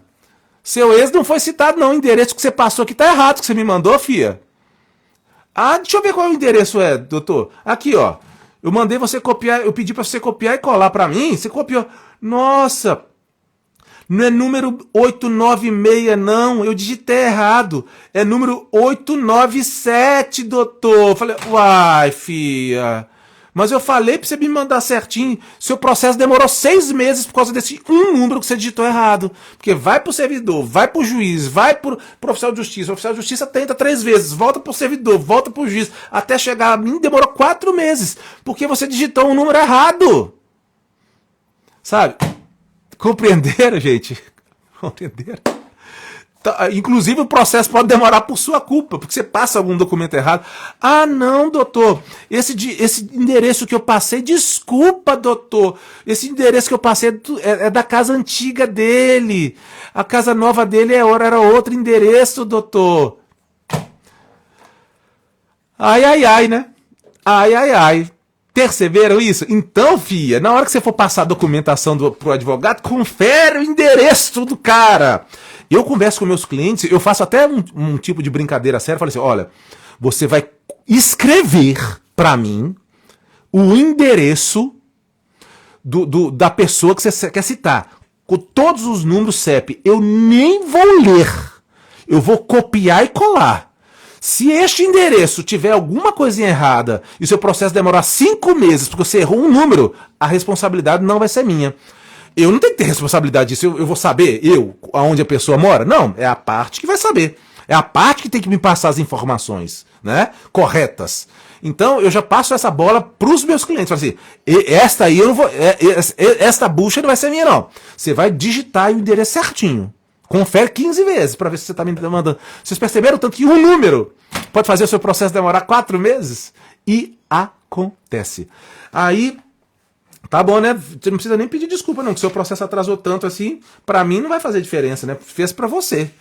seu ex não foi citado não, o endereço que você passou aqui tá errado, que você me mandou, fia. Deixa eu ver qual o endereço doutor. Aqui, ó, eu mandei você copiar, eu pedi para você copiar e colar para mim, você copiou. Nossa, não é número 896 não, eu digitei errado, é número 897, doutor. Eu falei, uai, fia... Mas eu falei pra você me mandar certinho. Seu processo demorou 6 meses por causa desse número que você digitou errado. Porque vai pro servidor, vai pro juiz, vai pro oficial de justiça. O oficial de justiça tenta 3 vezes, volta pro servidor, volta pro juiz. Até chegar a mim demorou 4 meses. Porque você digitou um número errado. Sabe? Compreenderam, gente? Compreenderam? Inclusive o processo pode demorar por sua culpa, porque você passa algum documento errado. Não, doutor, esse endereço que eu passei, desculpa, doutor, esse endereço que eu passei é da casa antiga dele, a casa nova dele era outro endereço, doutor. Ai, né? Ai. Perceberam isso? Então, fia, na hora que você for passar a documentação pro advogado, confere o endereço do cara. Eu converso com meus clientes, eu faço até um tipo de brincadeira séria, eu falo assim, olha, você vai escrever para mim o endereço da pessoa que você quer citar, com todos os números CEP, eu nem vou ler, eu vou copiar e colar. Se este endereço tiver alguma coisinha errada e o seu processo demorar 5 meses porque você errou um número, a responsabilidade não vai ser minha. Eu não tenho que ter responsabilidade disso, eu vou saber, aonde a pessoa mora? Não, é a parte que vai saber. É a parte que tem que me passar as informações, né, corretas. Então, eu já passo essa bola pros meus clientes. Falo assim, esta aí eu não vou... esta bucha não vai ser minha, não. Você vai digitar o endereço certinho. Confere 15 vezes para ver se você está me mandando. Vocês perceberam tanto que um número pode fazer o seu processo demorar 4 meses? E acontece. Aí... Tá bom, né? Você não precisa nem pedir desculpa, não, que seu processo atrasou tanto assim. Pra mim não vai fazer diferença, né? Fez pra você.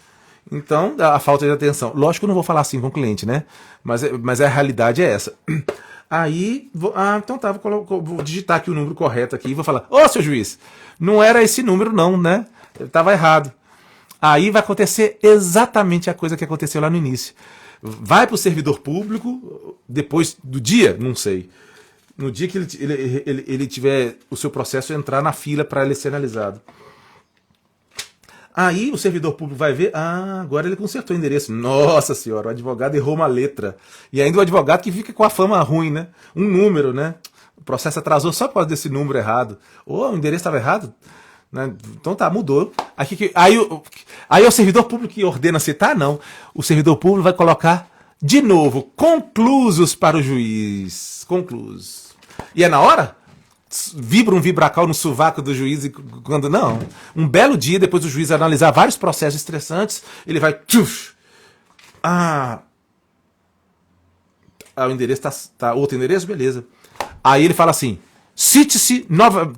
Então, a falta de atenção. Lógico que eu não vou falar assim com o cliente, né? Mas a realidade é essa. Aí, então tá, vou digitar aqui o número correto aqui e vou falar, ô, seu juiz, não era esse número não, né? Eu tava errado. Aí vai acontecer exatamente a coisa que aconteceu lá no início. Vai para o servidor público, depois do dia, não sei. No dia que ele tiver o seu processo entrar na fila para ele ser analisado. Aí o servidor público vai ver, agora ele consertou o endereço. Nossa senhora, o advogado errou uma letra. E ainda o advogado que fica com a fama ruim, né? Um número, né? O processo atrasou só por causa desse número errado. Ou o endereço estava errado. Né? Então tá, mudou. Aí o servidor público que ordena citar, não. O servidor público vai colocar de novo, conclusos para o juiz. Conclusos. E é na hora? Vibra um vibracal no sovaco do juiz e quando não. Um belo dia, depois do juiz analisar vários processos estressantes, ele vai. O endereço tá outro endereço, beleza. Aí ele fala assim: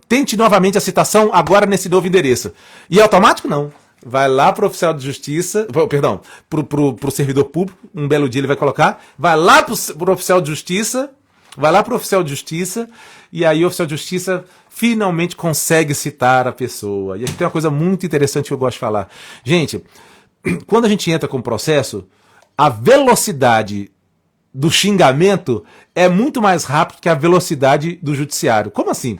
tente novamente a citação agora nesse novo endereço. E é automático? Não. Vai lá pro oficial de justiça, perdão, pro servidor público, um belo dia ele vai colocar, vai lá pro oficial de justiça. Vai lá para o oficial de justiça e aí o oficial de justiça finalmente consegue citar a pessoa. E aqui tem uma coisa muito interessante que eu gosto de falar. Gente, quando a gente entra com o processo, a velocidade do xingamento é muito mais rápida que a velocidade do judiciário. Como assim?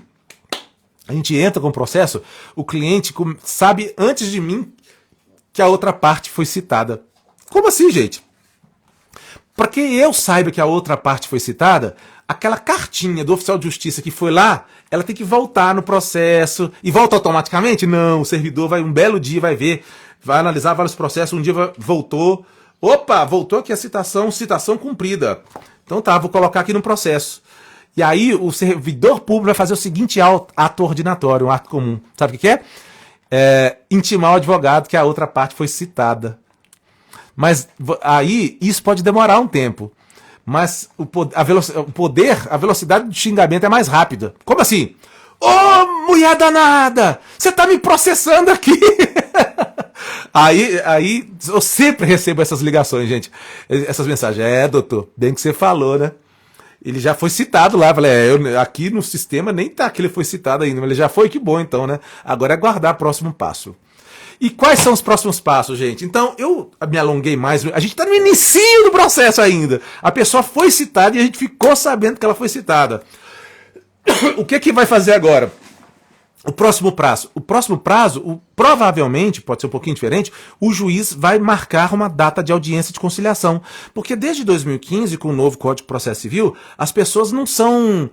A gente entra com o processo, o cliente sabe antes de mim que a outra parte foi citada. Como assim, gente? Para que eu saiba que a outra parte foi citada, aquela cartinha do oficial de justiça que foi lá, ela tem que voltar no processo. E volta automaticamente? Não, o servidor vai um belo dia, vai ver, vai analisar vários processos, um dia voltou. Opa, voltou aqui a citação cumprida. Então tá, vou colocar aqui no processo. E aí o servidor público vai fazer o seguinte ato ordinatório, um ato comum. Sabe o que é? Intimar o advogado que a outra parte foi citada. Mas aí isso pode demorar um tempo. Mas a velocidade do xingamento é mais rápida. Como assim? Ô, mulher danada! Você tá me processando aqui! aí eu sempre recebo essas ligações, gente. Essas mensagens. Doutor, bem que você falou, né? Ele já foi citado lá. Eu falei, aqui no sistema nem tá que ele foi citado ainda, mas ele já foi, que bom então, né? Agora é aguardar o próximo passo. E quais são os próximos passos, gente? Então, eu me alonguei mais. A gente está no início do processo ainda. A pessoa foi citada e a gente ficou sabendo que ela foi citada. O que vai fazer agora? O próximo prazo. O próximo prazo, provavelmente, pode ser um pouquinho diferente, o juiz vai marcar uma data de audiência de conciliação. Porque desde 2015, com o novo Código de Processo Civil, as pessoas não são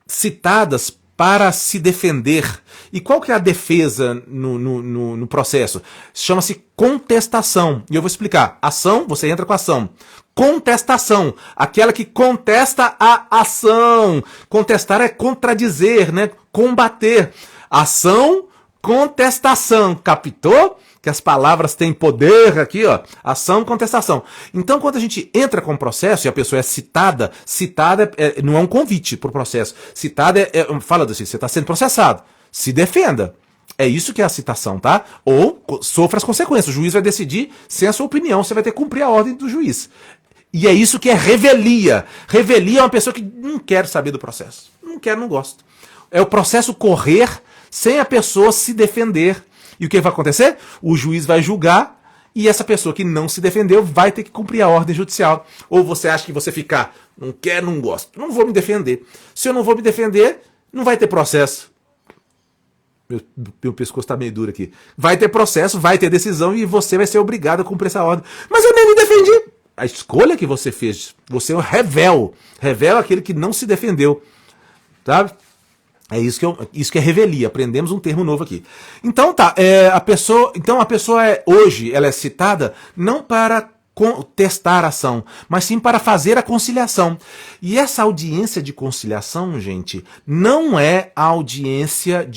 citadas para se defender. E qual que é a defesa no processo? Chama-se contestação. E eu vou explicar. Ação, você entra com ação. Contestação, aquela que contesta a ação. Contestar é contradizer, né? Combater. Ação, contestação. Captou? Que as palavras têm poder aqui, ó. Ação, contestação. Então, quando a gente entra com o processo e a pessoa é citada não é um convite para o processo. Citada fala assim, você está sendo processado. Se defenda. É isso que é a citação, tá? Ou sofra as consequências. O juiz vai decidir sem a sua opinião. Você vai ter que cumprir a ordem do juiz. E é isso que é revelia. Revelia é uma pessoa que não quer saber do processo. Não quer, não gosta. É o processo correr sem a pessoa se defender. E o que vai acontecer? O juiz vai julgar e essa pessoa que não se defendeu vai ter que cumprir a ordem judicial. Ou você acha que você ficar, não quer, não gosto. Não vou me defender. Se eu não vou me defender, não vai ter processo. Meu pescoço está meio duro aqui. Vai ter processo, vai ter decisão e você vai ser obrigado a cumprir essa ordem. Mas eu nem me defendi. A escolha que você fez, você é um revel. Revel é aquele que não se defendeu. Tá? É isso que é revelia. Aprendemos um termo novo aqui. Então tá, a pessoa hoje ela é citada não para contestar a ação, mas sim para fazer a conciliação. E essa audiência de conciliação, gente, não é a audiência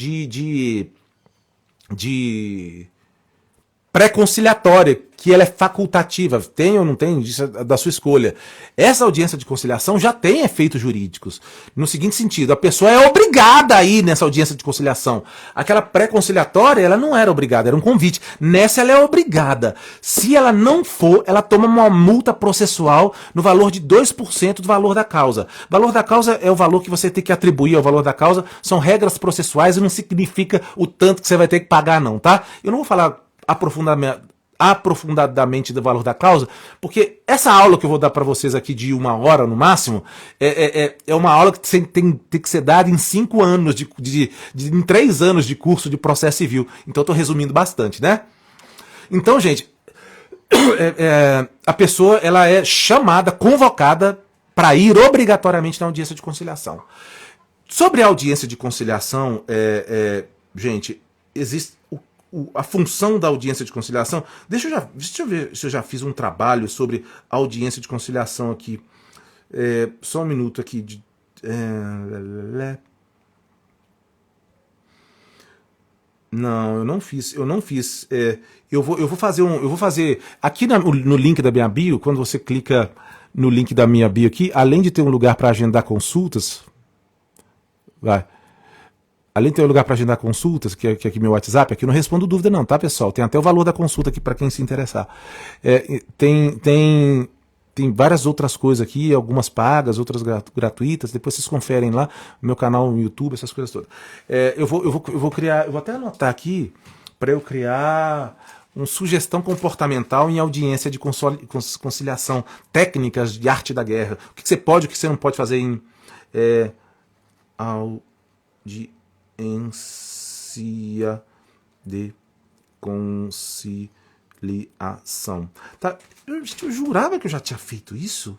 pré-conciliatória, que ela é facultativa, tem ou não tem, isso é da sua escolha. Essa audiência de conciliação já tem efeitos jurídicos. No seguinte sentido, a pessoa é obrigada a ir nessa audiência de conciliação. Aquela pré-conciliatória, ela não era obrigada, era um convite. Nessa ela é obrigada. Se ela não for, ela toma uma multa processual no valor de 2% do valor da causa. O valor da causa é o valor que você tem que atribuir ao valor da causa, são regras processuais e não significa o tanto que você vai ter que pagar não, tá? Eu não vou falar aprofundadamente do valor da causa, porque essa aula que eu vou dar para vocês aqui de 1 hora no máximo, é uma aula que tem que ser dada em 5 anos, em 3 anos de curso de processo civil. Então eu tô resumindo bastante, né? Então, gente, a pessoa ela é chamada, convocada para ir obrigatoriamente na audiência de conciliação. Sobre a audiência de conciliação, gente, existe a função da audiência de conciliação. Deixa eu ver se eu já fiz um trabalho sobre a audiência de conciliação aqui. Só um minuto aqui. Não, eu não fiz. Eu vou fazer aqui no link da minha bio. Quando você clica no link da minha bio aqui, além de ter um lugar para agendar consultas, além de ter um lugar para agendar consultas, que é aqui meu WhatsApp, aqui eu não respondo dúvida não, tá, pessoal? Tem até o valor da consulta aqui para quem se interessar. Tem várias outras coisas aqui, algumas pagas, outras gratuitas. Depois vocês conferem lá no meu canal no YouTube, essas coisas todas. Eu vou criar, eu vou até anotar aqui para eu criar uma sugestão comportamental em audiência de conciliação, técnicas de arte da guerra. O que você pode, o que você não pode fazer em audiência de conciliação. Tá? Eu jurava que eu já tinha feito isso.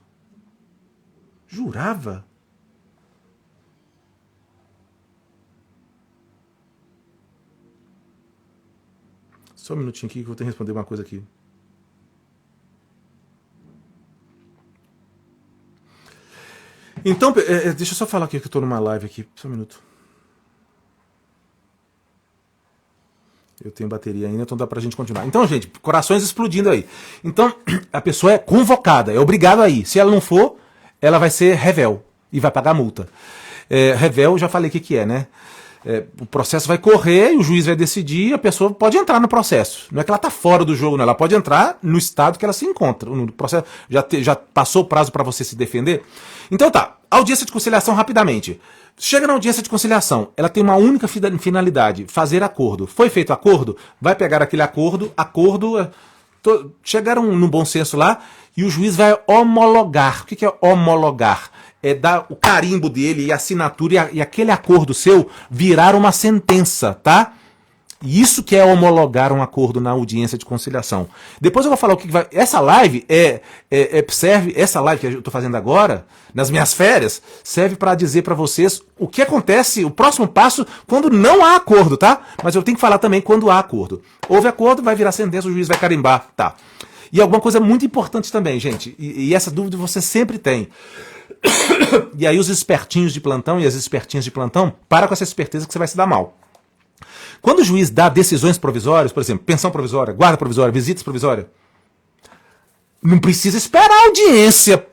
Jurava. Só um minutinho aqui que eu vou ter que responder uma coisa aqui. Então, deixa eu só falar aqui que eu estou numa live aqui. Só um minuto. Eu tenho bateria ainda, então dá pra gente continuar. Então, gente, corações explodindo aí. Então, a pessoa é convocada, é obrigada a ir. Se ela não for, ela vai ser revel e vai pagar multa. Revel, eu já falei o que é, né? O processo vai correr, e o juiz vai decidir, a pessoa pode entrar no processo. Não é que ela está fora do jogo, não. Ela pode entrar no estado que ela se encontra. No processo já passou o prazo para você se defender. Então tá, audiência de conciliação rapidamente. Chega na audiência de conciliação, ela tem uma única finalidade, fazer acordo. Foi feito acordo? Vai pegar aquele acordo, chegaram no bom senso lá, e o juiz vai homologar. O que é homologar? É dar o carimbo dele e a assinatura e aquele acordo seu virar uma sentença, tá? Isso que é homologar um acordo na audiência de conciliação. Depois eu vou falar o que vai... Essa live serve, essa live que eu estou fazendo agora, nas minhas férias, serve para dizer para vocês o que acontece, o próximo passo, quando não há acordo, tá? Mas eu tenho que falar também quando há acordo. Houve acordo, vai virar sentença, o juiz vai carimbar, tá? E alguma coisa muito importante também, gente, e essa dúvida você sempre tem. E aí os espertinhos de plantão e as espertinhas de plantão, para com essa esperteza que você vai se dar mal. Quando o juiz dá decisões provisórias, por exemplo, pensão provisória, guarda provisória, visitas provisórias, não precisa esperar a audiência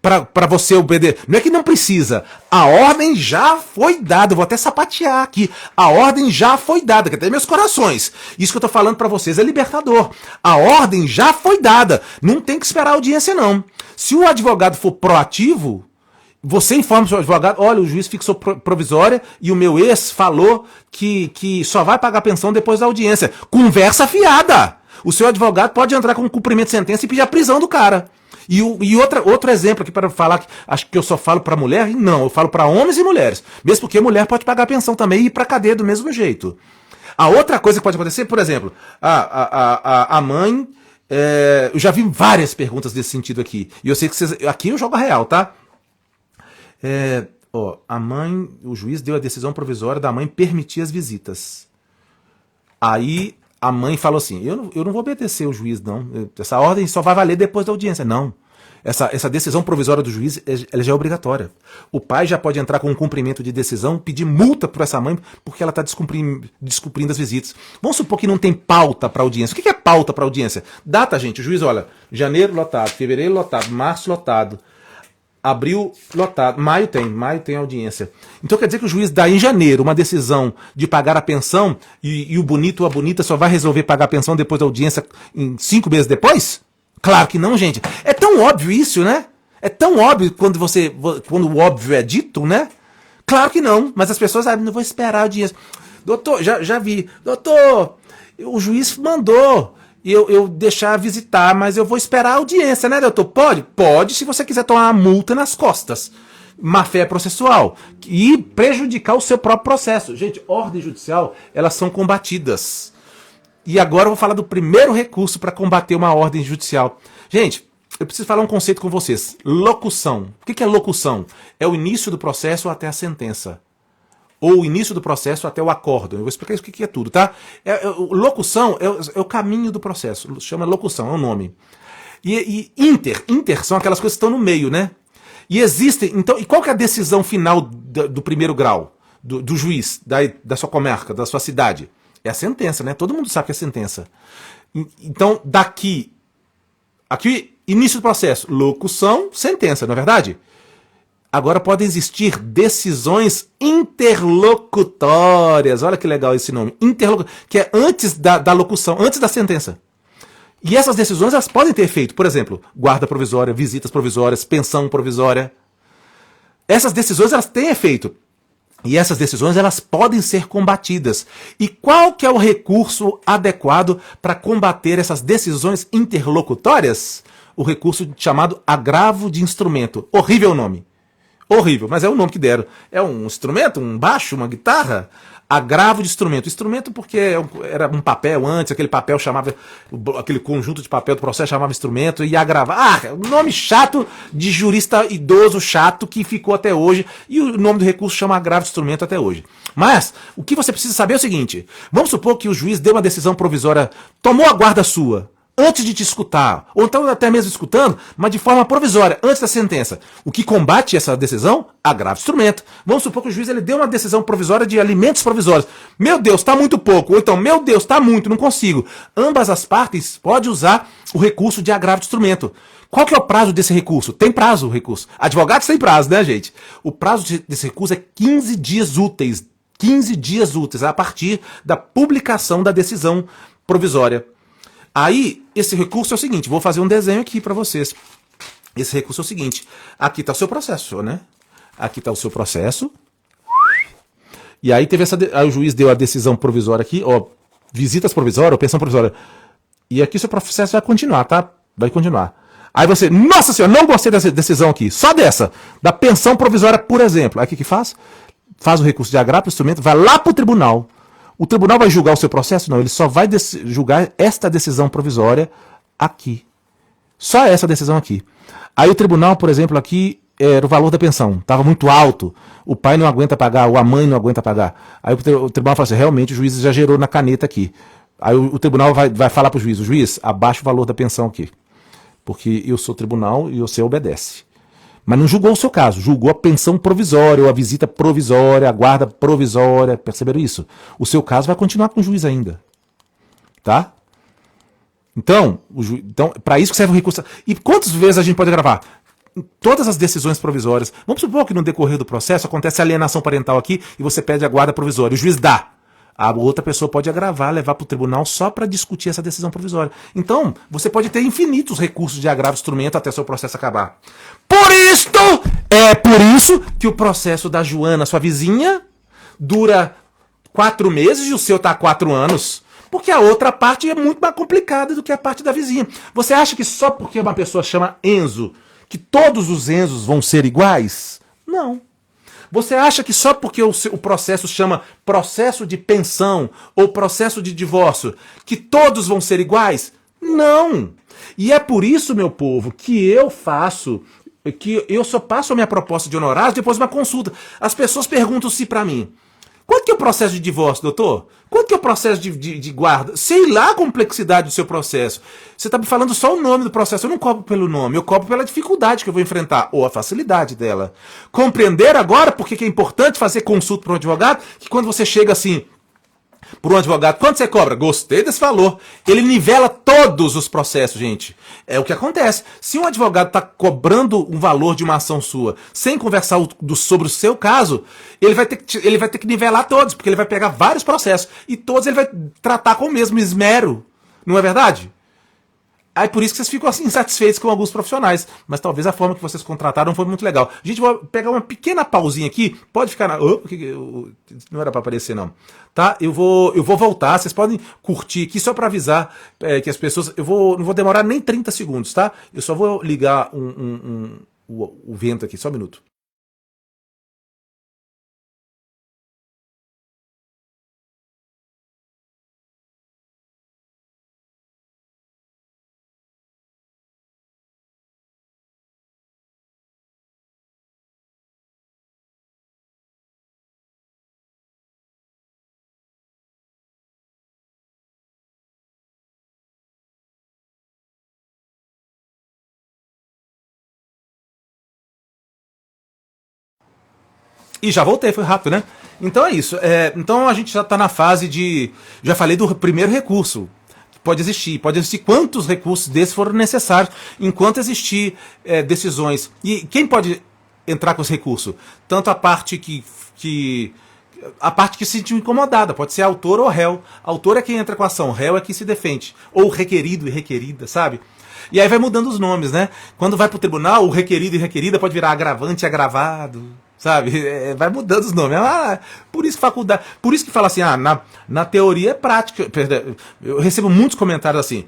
para você obedecer. Não é que não precisa. A ordem já foi dada. Eu vou até sapatear aqui. A ordem já foi dada, que até meus corações. Isso que eu tô falando para vocês é libertador. A ordem já foi dada. Não tem que esperar a audiência, não. Se o advogado for proativo, você informa o seu advogado, olha, o juiz fixou provisória e o meu ex falou que só vai pagar pensão depois da audiência. Conversa fiada. O seu advogado pode entrar com cumprimento de sentença e pedir a prisão do cara. E outro exemplo aqui para falar que acho que eu só falo para mulher, não, eu falo para homens e mulheres. Mesmo porque mulher pode pagar pensão também e ir para cadeia do mesmo jeito. A outra coisa que pode acontecer, por exemplo, a mãe... eu já vi várias perguntas desse sentido aqui. E eu sei que vocês... Aqui eu jogo a real, tá? A mãe... O juiz deu a decisão provisória da mãe permitir as visitas. Aí a mãe falou assim, eu não vou obedecer o juiz, não. Essa ordem só vai valer depois da audiência. Não. Essa decisão provisória do juiz, ela já é obrigatória. O pai já pode entrar com um cumprimento de decisão, pedir multa para essa mãe porque ela está descumprindo as visitas. Vamos supor que não tem pauta para audiência. O que é pauta para audiência? Data, gente. O juiz, olha, janeiro lotado, fevereiro lotado, março lotado, abril lotado, maio tem audiência. Então quer dizer que o juiz dá em janeiro uma decisão de pagar a pensão e o bonito ou a bonita só vai resolver pagar a pensão depois da audiência em 5 meses depois? Claro que não, gente. É tão óbvio isso, né? É tão óbvio quando o óbvio é dito, né? Claro que não, mas as pessoas não vou esperar a audiência. Doutor, já vi. Doutor, o juiz mandou eu deixar visitar, mas eu vou esperar a audiência, né, doutor? Pode? Pode, se você quiser tomar uma multa nas costas. Má-fé processual. E prejudicar o seu próprio processo. Gente, ordem judicial, elas são combatidas. E agora eu vou falar do primeiro recurso para combater uma ordem judicial. Gente, eu preciso falar um conceito com vocês. Locução. O que é locução? É o início do processo até a sentença. Ou o início do processo até o acórdão. Eu vou explicar isso o que é tudo, tá? Locução é o caminho do processo. Chama locução, é o nome. E inter são aquelas coisas que estão no meio, né? E existem... Então, e qual que é a decisão final do primeiro grau? Do juiz, da sua comarca, da sua cidade? É a sentença, né? Todo mundo sabe que é a sentença. Então, aqui, início do processo, locução, sentença, não é verdade? Agora podem existir decisões interlocutórias. Olha que legal esse nome. Que é antes da locução, antes da sentença. E essas decisões elas podem ter efeito. Por exemplo, guarda provisória, visitas provisórias, pensão provisória. Essas decisões elas têm efeito. E essas decisões elas podem ser combatidas. E qual que é o recurso adequado para combater essas decisões interlocutórias? O recurso chamado agravo de instrumento. Horrível nome. Horrível, mas é o nome que deram. É um instrumento, um baixo, uma guitarra? Agravo de instrumento. Instrumento porque era um papel antes, aquele papel chamava, aquele conjunto de papel do processo chamava instrumento e agravava. Um nome chato de jurista idoso chato que ficou até hoje e o nome do recurso chama agravo de instrumento até hoje. Mas o que você precisa saber é o seguinte, vamos supor que o juiz deu uma decisão provisória, tomou a guarda sua, antes de te escutar, ou então até mesmo escutando, mas de forma provisória, antes da sentença. O que combate essa decisão? Agravo de instrumento. Vamos supor que o juiz ele deu uma decisão provisória de alimentos provisórios. Meu Deus, está muito pouco. Ou então, meu Deus, está muito, não consigo. Ambas as partes podem usar o recurso de agravo de instrumento. Qual que é o prazo desse recurso? Tem prazo o recurso. Advogados têm prazo, né, gente? O prazo desse recurso é 15 dias úteis. 15 dias úteis, a partir da publicação da decisão provisória. Aí, esse recurso é o seguinte, vou fazer um desenho aqui para vocês. Esse recurso é o seguinte, aqui está o seu processo, né? Aqui está o seu processo. E aí aí o juiz deu a decisão provisória aqui, ó, visitas provisórias, ou pensão provisória. E aqui o seu processo vai continuar, tá? Vai continuar. Aí você, nossa senhora, não gostei dessa decisão aqui, só dessa, da pensão provisória, por exemplo. Aí o que faz? Faz o recurso de agravo do instrumento, vai lá para o tribunal. O tribunal vai julgar o seu processo? Não, ele só vai julgar esta decisão provisória aqui. Só essa decisão aqui. Aí o tribunal, por exemplo, aqui era o valor da pensão. Estava muito alto. O pai não aguenta pagar, ou a mãe não aguenta pagar. Aí o tribunal fala assim, realmente o juiz exagerou na caneta aqui. Aí o tribunal vai falar para o juiz, abaixa o valor da pensão aqui. Porque eu sou tribunal e você obedece. Mas não julgou o seu caso, julgou a pensão provisória, ou a visita provisória, a guarda provisória, perceberam isso? O seu caso vai continuar com o juiz ainda. Tá? Então para isso que serve o recurso. E quantas vezes a gente pode gravar? Todas as decisões provisórias. Vamos supor que no decorrer do processo acontece alienação parental aqui e você pede a guarda provisória. O juiz dá. A outra pessoa pode agravar, levar para o tribunal só para discutir essa decisão provisória. Então, você pode ter infinitos recursos de agravo de instrumento até seu processo acabar. Por isso que o processo da Joana, sua vizinha, dura 4 meses e o seu está há 4 anos. Porque a outra parte é muito mais complicada do que a parte da vizinha. Você acha que só porque uma pessoa chama Enzo, que todos os Enzos vão ser iguais? Não. Você acha que só porque o processo chama processo de pensão ou processo de divórcio, que todos vão ser iguais? Não. E é por isso, meu povo, que eu só passo a minha proposta de honorários depois de uma consulta. As pessoas perguntam-se para mim, quanto que é o processo de divórcio, doutor? Quanto que é o processo de guarda? Sei lá a complexidade do seu processo. Você está me falando só o nome do processo. Eu não cobro pelo nome, eu cobro pela dificuldade que eu vou enfrentar, ou a facilidade dela. Compreender agora por que é importante fazer consulta para um advogado, que quando você chega assim, por um advogado, quanto você cobra? Gostei desse valor. Ele nivela todos os processos, gente. É o que acontece. Se um advogado está cobrando um valor de uma ação sua, sem conversar sobre o seu caso, ele vai ter que nivelar todos, porque ele vai pegar vários processos. E todos ele vai tratar com o mesmo esmero. Não é verdade? Aí por isso que vocês ficam assim insatisfeitos com alguns profissionais. Mas talvez a forma que vocês contrataram não foi muito legal. A gente vai pegar uma pequena pausinha aqui. Pode ficar na... não era para aparecer, não. Tá? Eu vou voltar. Vocês podem curtir aqui só para avisar que as pessoas... não vou demorar nem 30 segundos, tá? Eu só vou ligar o vento aqui. Só um minuto. E já voltei, foi rápido, né? Então é isso. Então a gente já está na fase de... Já falei do primeiro recurso. Pode existir quantos recursos desses foram necessários enquanto existir decisões. E quem pode entrar com esse recurso? Tanto a parte a parte que se sentiu incomodada, pode ser autor ou réu. Autor é quem entra com a ação, réu é quem se defende. Ou requerido e requerida, sabe? E aí vai mudando os nomes, né? Quando vai pro tribunal, o requerido e requerida pode virar agravante e agravado, sabe? Vai mudando os nomes. Por isso que faculdade. Por isso que fala assim, na teoria é prática. Eu recebo muitos comentários assim,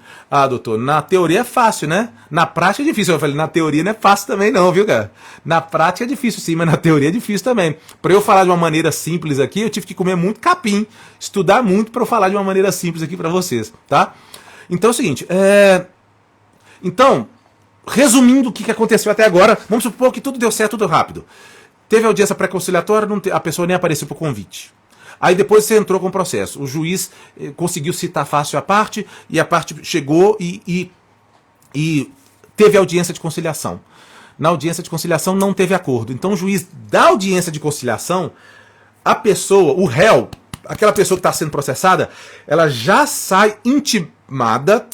doutor, na teoria é fácil, né? Na prática é difícil. Eu falei, na teoria não é fácil também, não, viu, cara? Na prática é difícil, sim, mas na teoria é difícil também. Para eu falar de uma maneira simples aqui, eu tive que comer muito capim, estudar muito para eu falar de uma maneira simples aqui para vocês, tá? Então é o seguinte, Então, resumindo o que aconteceu até agora, vamos supor que tudo deu certo, tudo rápido. Teve audiência pré-conciliatória, a pessoa nem apareceu para o convite. Aí depois você entrou com o processo. O juiz conseguiu citar fácil a parte, e a parte chegou e teve audiência de conciliação. Na audiência de conciliação não teve acordo. Então o juiz da audiência de conciliação, a pessoa, o réu, aquela pessoa que está sendo processada, ela já sai intimada.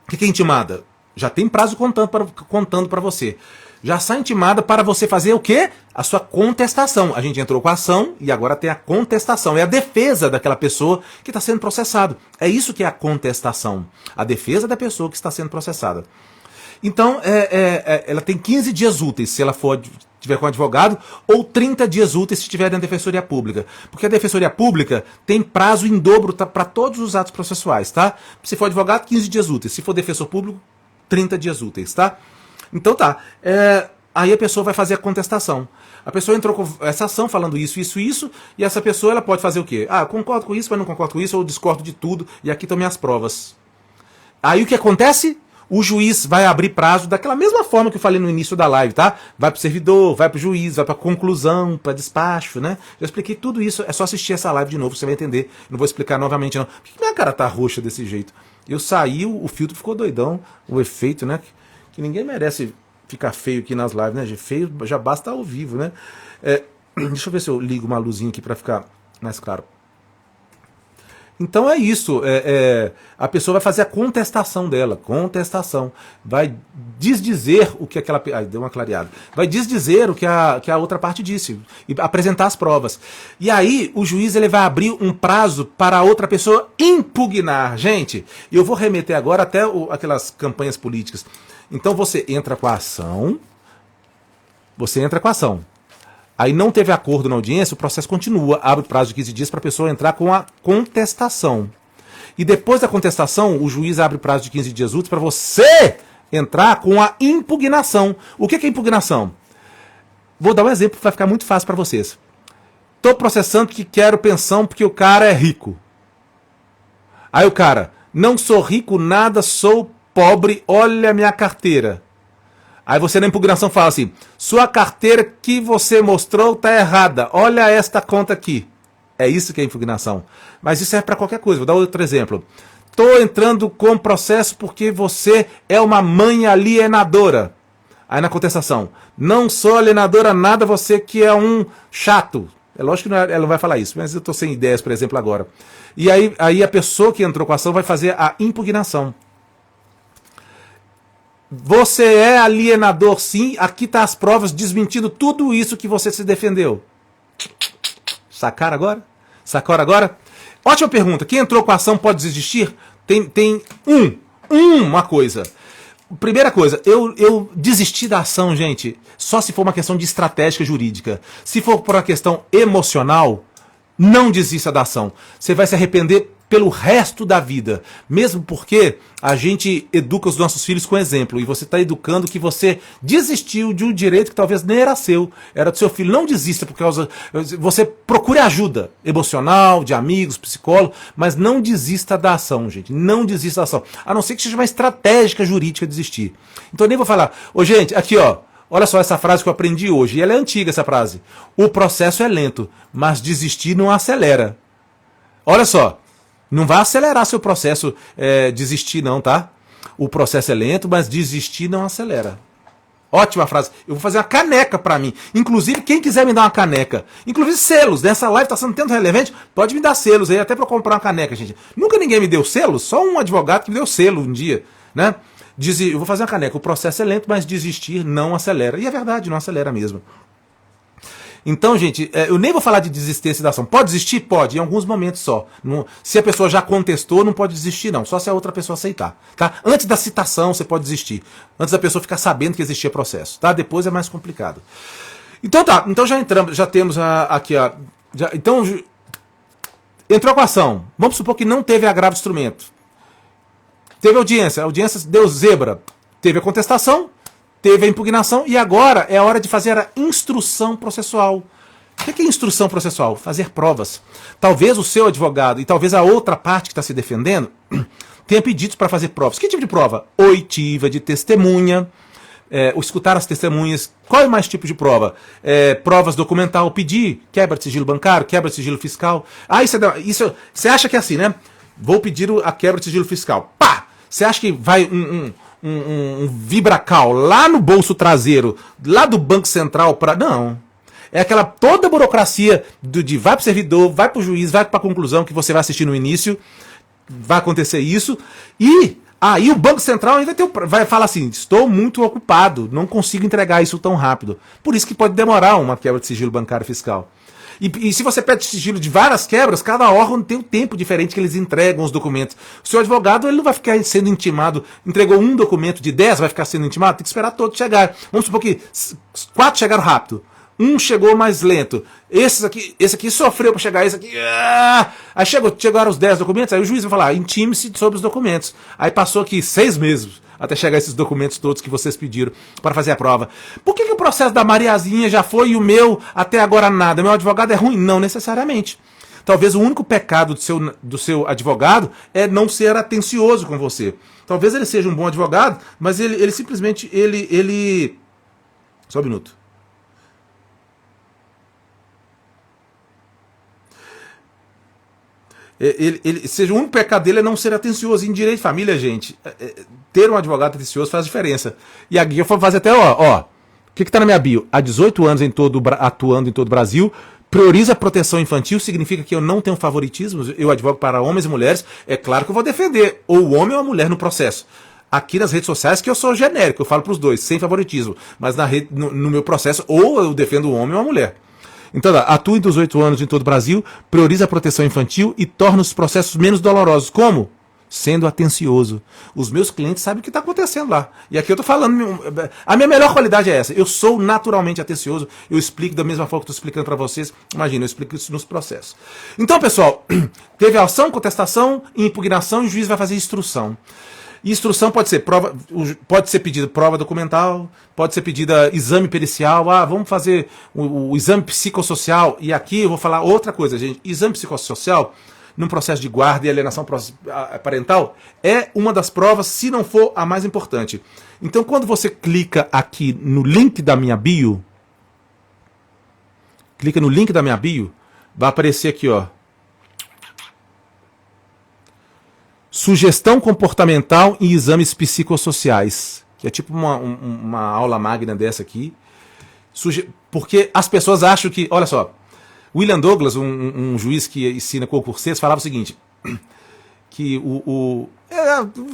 O que é intimada? Já tem prazo contando para você. Já sai intimada para você fazer o quê? A sua contestação. A gente entrou com a ação e agora tem a contestação. É a defesa daquela pessoa que está sendo processada. É isso que é a contestação. A defesa da pessoa que está sendo processada. Então, ela tem 15 dias úteis se ela tiver com advogado, ou 30 dias úteis se estiver na Defensoria Pública. Porque a Defensoria Pública tem prazo em dobro para todos os atos processuais, tá? Se for advogado, 15 dias úteis. Se for defensor público, 30 dias úteis, tá? Então tá. Aí a pessoa vai fazer a contestação. A pessoa entrou com essa ação falando isso, e essa pessoa ela pode fazer o quê? Eu concordo com isso, mas não concordo com isso, ou discordo de tudo, e aqui estão minhas provas. Aí o que acontece? O juiz vai abrir prazo daquela mesma forma que eu falei no início da live, tá? Vai pro servidor, vai pro juiz, vai pra conclusão, pra despacho, né? Já expliquei tudo isso, é só assistir essa live de novo, você vai entender. Não vou explicar novamente, não. Por que minha cara tá roxa desse jeito? Eu saí, o filtro ficou doidão, o efeito, né? Que ninguém merece ficar feio aqui nas lives, né? Feio já basta ao vivo, né? Deixa eu ver se eu ligo uma luzinha aqui pra ficar mais claro. Então é isso, a pessoa vai fazer a contestação dela, vai desdizer o que aquela... deu uma clareada. Vai desdizer o que a outra parte disse, e apresentar as provas. E aí o juiz ele vai abrir um prazo para a outra pessoa impugnar. Gente, eu vou remeter agora até aquelas campanhas políticas. Então você entra com a ação, Aí não teve acordo na audiência, o processo continua, abre o prazo de 15 dias para a pessoa entrar com a contestação. E depois da contestação, o juiz abre o prazo de 15 dias úteis para você entrar com a impugnação. O que é impugnação? Vou dar um exemplo que vai ficar muito fácil para vocês. Estou processando que quero pensão porque o cara é rico. Aí o cara, não sou rico nada, sou pobre, olha a minha carteira. Aí você na impugnação fala assim, sua carteira que você mostrou está errada, olha esta conta aqui. É isso que é impugnação. Mas isso serve para qualquer coisa. Vou dar outro exemplo. Estou entrando com processo porque você é uma mãe alienadora. Aí na contestação, não sou alienadora nada, você que é um chato. É lógico que ela não vai falar isso, mas eu estou sem ideias, por exemplo, agora. E aí a pessoa que entrou com a ação vai fazer a impugnação. Você é alienador, sim. Aqui está as provas desmentindo tudo isso que você se defendeu. Sacaram agora? Sacaram agora? Ótima pergunta. Quem entrou com a ação pode desistir? Tem uma coisa. Primeira coisa, eu desisti da ação, gente, só se for uma questão de estratégia jurídica. Se for por uma questão emocional, não desista da ação. Você vai se arrepender pelo resto da vida. Mesmo porque a gente educa os nossos filhos com exemplo. E você está educando que você desistiu de um direito que talvez nem era seu. Era do seu filho. Não desista por causa... Você procure ajuda emocional, de amigos, psicólogo, mas não desista da ação, gente. Não desista da ação. A não ser que seja uma estratégia jurídica desistir. Então eu nem vou falar... Ô, gente, aqui, ó. Olha só essa frase que eu aprendi hoje. E ela é antiga, essa frase. O processo é lento, mas desistir não acelera. Olha só. Não vai acelerar seu processo desistir não, tá? O processo é lento, mas desistir não acelera. Ótima frase. Eu vou fazer uma caneca pra mim. Inclusive, quem quiser me dar uma caneca. Inclusive selos. Nessa live tá sendo tanto relevante. Pode me dar selos aí, até pra eu comprar uma caneca, gente. Nunca ninguém me deu selos. Só um advogado que me deu selo um dia, né? Eu vou fazer uma caneca. O processo é lento, mas desistir não acelera. E é verdade, não acelera mesmo. Então, gente, eu nem vou falar de desistência da ação. Pode desistir? Pode, em alguns momentos só. Se a pessoa já contestou, não pode desistir, não. Só se a outra pessoa aceitar. Tá? Antes da citação, você pode desistir. Antes da pessoa ficar sabendo que existia processo. Tá? Depois é mais complicado. Então tá, então já entramos, já temos aqui, ó. Então, entrou com a ação. Vamos supor que não teve agravo de instrumento. Teve audiência, a audiência deu zebra. Teve a contestação. Teve a impugnação e agora é a hora de fazer a instrução processual. O que é instrução processual? Fazer provas. Talvez o seu advogado e talvez a outra parte que está se defendendo tenha pedidos para fazer provas. Que tipo de prova? Oitiva, de testemunha, escutar as testemunhas. Qual é mais tipo de prova? Provas documental, pedir, quebra de sigilo bancário, quebra de sigilo fiscal. Isso você acha que é assim, né? Vou pedir a quebra de sigilo fiscal. Pá! Você acha que vai um vibracal lá no bolso traseiro, lá do Banco Central para... Não. É aquela toda a burocracia de vai para o servidor, vai para o juiz, vai para a conclusão que você vai assistir no início, vai acontecer isso, e aí o Banco Central vai falar assim, estou muito ocupado, não consigo entregar isso tão rápido. Por isso que pode demorar uma quebra de sigilo bancário fiscal. E se você pede sigilo de várias quebras, cada órgão tem um tempo diferente que eles entregam os documentos. O seu advogado ele não vai ficar sendo intimado, entregou um documento de 10, vai ficar sendo intimado, tem que esperar todos chegar. Vamos supor que 4 chegaram rápido, um chegou mais lento, esse aqui sofreu para chegar, esse aqui... Aí chegaram os 10 documentos, aí o juiz vai falar, intime-se sobre os documentos. Aí passou aqui 6 meses até chegar esses documentos todos que vocês pediram para fazer a prova. Por que o processo da Mariazinha já foi e o meu até agora nada? Meu advogado é ruim? Não necessariamente. Talvez o único pecado do seu advogado é não ser atencioso com você. Talvez ele seja um bom advogado, mas ele simplesmente... Só um minuto. Seja o único pecado dele é não ser atencioso. Em direito de família, gente, ter um advogado atencioso faz diferença. E aqui eu vou fazer até, o que está na minha bio? Há 18 anos atuando em todo o Brasil, prioriza a proteção infantil, significa que eu não tenho favoritismo, eu advogo para homens e mulheres, é claro que eu vou defender ou o homem ou a mulher no processo. Aqui nas redes sociais que eu sou genérico, eu falo para os dois, sem favoritismo, mas no meu processo ou eu defendo o homem ou a mulher. Então, atua em 18 anos em todo o Brasil, prioriza a proteção infantil e torna os processos menos dolorosos. Como? Sendo atencioso. Os meus clientes sabem o que está acontecendo lá. E aqui eu estou falando, a minha melhor qualidade é essa. Eu sou naturalmente atencioso, eu explico da mesma forma que estou explicando para vocês. Imagina, eu explico isso nos processos. Então, pessoal, teve ação, contestação, impugnação e o juiz vai fazer instrução. Instrução pode ser pedida prova documental, pode ser pedida exame pericial, vamos fazer o exame psicossocial, e aqui eu vou falar outra coisa, gente, exame psicossocial, num processo de guarda e alienação parental, é uma das provas, se não for a mais importante. Então quando você clica aqui no link da minha bio, Vai aparecer aqui, ó. Sugestão comportamental em exames psicossociais. Que é tipo uma aula magna dessa aqui. Porque as pessoas acham que... Olha só. William Douglas, um juiz que ensina concurseiros, falava o seguinte... Que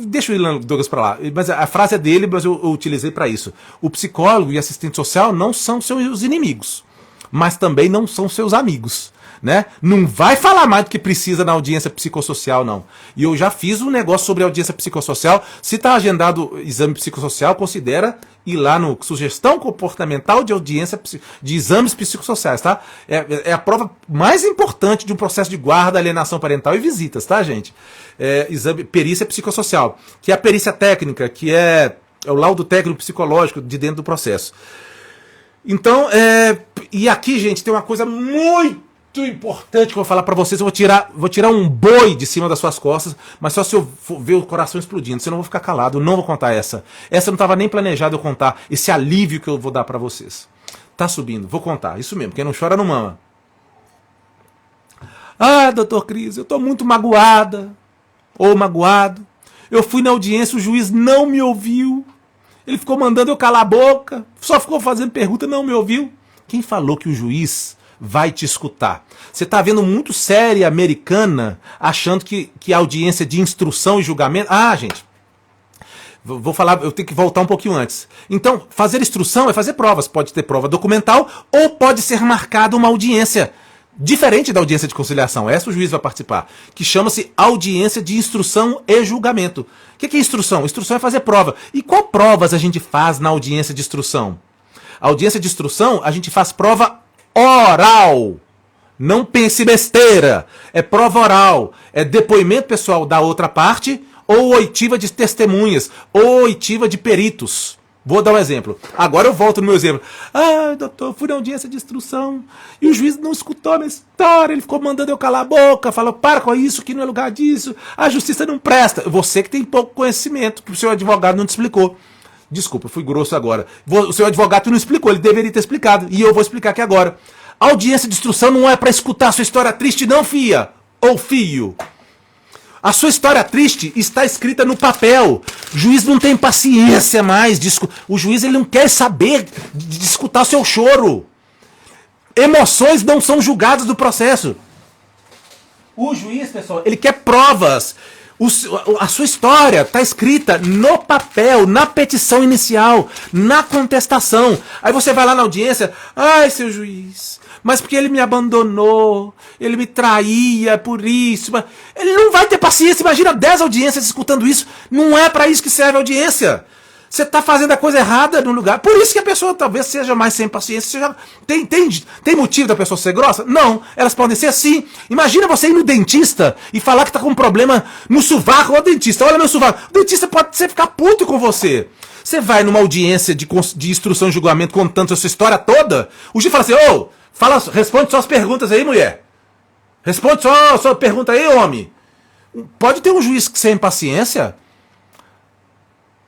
deixa o William Douglas para lá. Mas a frase é dele, mas eu utilizei para isso. O psicólogo e assistente social não são seus inimigos. Mas também não são seus amigos. Né? Não vai falar mais do que precisa na audiência psicossocial, não. E eu já fiz um negócio sobre audiência psicossocial. Se está agendado exame psicossocial, considera ir lá no sugestão comportamental de audiência de exames psicossociais, tá? É a prova mais importante de um processo de guarda, alienação parental e visitas, tá, gente? Perícia psicossocial, que é a perícia técnica, que é o laudo técnico psicológico de dentro do processo. Então, e aqui, gente, tem uma coisa muito importante que eu vou falar pra vocês. Eu vou tirar um boi de cima das suas costas, mas só se eu ver o coração explodindo, senão eu vou ficar calado, eu não vou contar essa. Essa não estava nem planejado eu contar, esse alívio que eu vou dar pra vocês. Tá subindo, vou contar, isso mesmo, quem não chora não mama. Ah, doutor Cris, eu tô muito magoada, ou magoado. Eu fui na audiência, o juiz não me ouviu. Ele ficou mandando eu calar a boca, só ficou fazendo pergunta, não me ouviu. Quem falou que o juiz vai te escutar? Você está vendo muito série americana achando que a audiência de instrução e julgamento... Ah, gente, vou falar, eu tenho que voltar um pouquinho antes. Então, fazer instrução é fazer provas. Pode ter prova documental ou pode ser marcada uma audiência diferente da audiência de conciliação. Essa o juiz vai participar, que chama-se audiência de instrução e julgamento. O que é instrução? Instrução é fazer prova. E qual provas a gente faz na audiência de instrução? A audiência de instrução, a gente faz prova oral. Não pense besteira. É prova oral. É depoimento pessoal da outra parte ou oitiva de testemunhas ou oitiva de peritos. Vou dar um exemplo. Agora eu volto no meu exemplo. Ah, doutor, fui na audiência de instrução e o juiz não escutou a minha história. Ele ficou mandando eu calar a boca. Falou, para com isso, que não é lugar disso. A justiça não presta. Você que tem pouco conhecimento, que o seu advogado não te explicou. Desculpa, fui grosso agora. O seu advogado não explicou, ele deveria ter explicado. E eu vou explicar aqui agora. A audiência de instrução não é para escutar a sua história triste, não, filha. Ou filho. A sua história triste está escrita no papel. O juiz não tem paciência mais. O juiz ele não quer saber de escutar o seu choro. Emoções não são julgadas do processo. O juiz, pessoal, ele quer provas. A sua história está escrita no papel, na petição inicial, na contestação. Aí você vai lá na audiência, ai, seu juiz, mas porque ele me abandonou, ele me traía por isso. Ele não vai ter paciência, imagina 10 audiências escutando isso. Não é para isso que serve a audiência. Você está fazendo a coisa errada no lugar. Por isso que a pessoa talvez seja mais sem paciência. Tem motivo da pessoa ser grossa? Não. Elas podem ser assim. Imagina você ir no dentista e falar que está com um problema no sovaco. Ô dentista, olha meu sovaco. O dentista pode ficar puto com você. Você vai numa audiência de instrução e julgamento contando a sua história toda. O juiz fala assim, responde só as perguntas aí, mulher. Responde só a sua pergunta aí, homem. Pode ter um juiz sem paciência.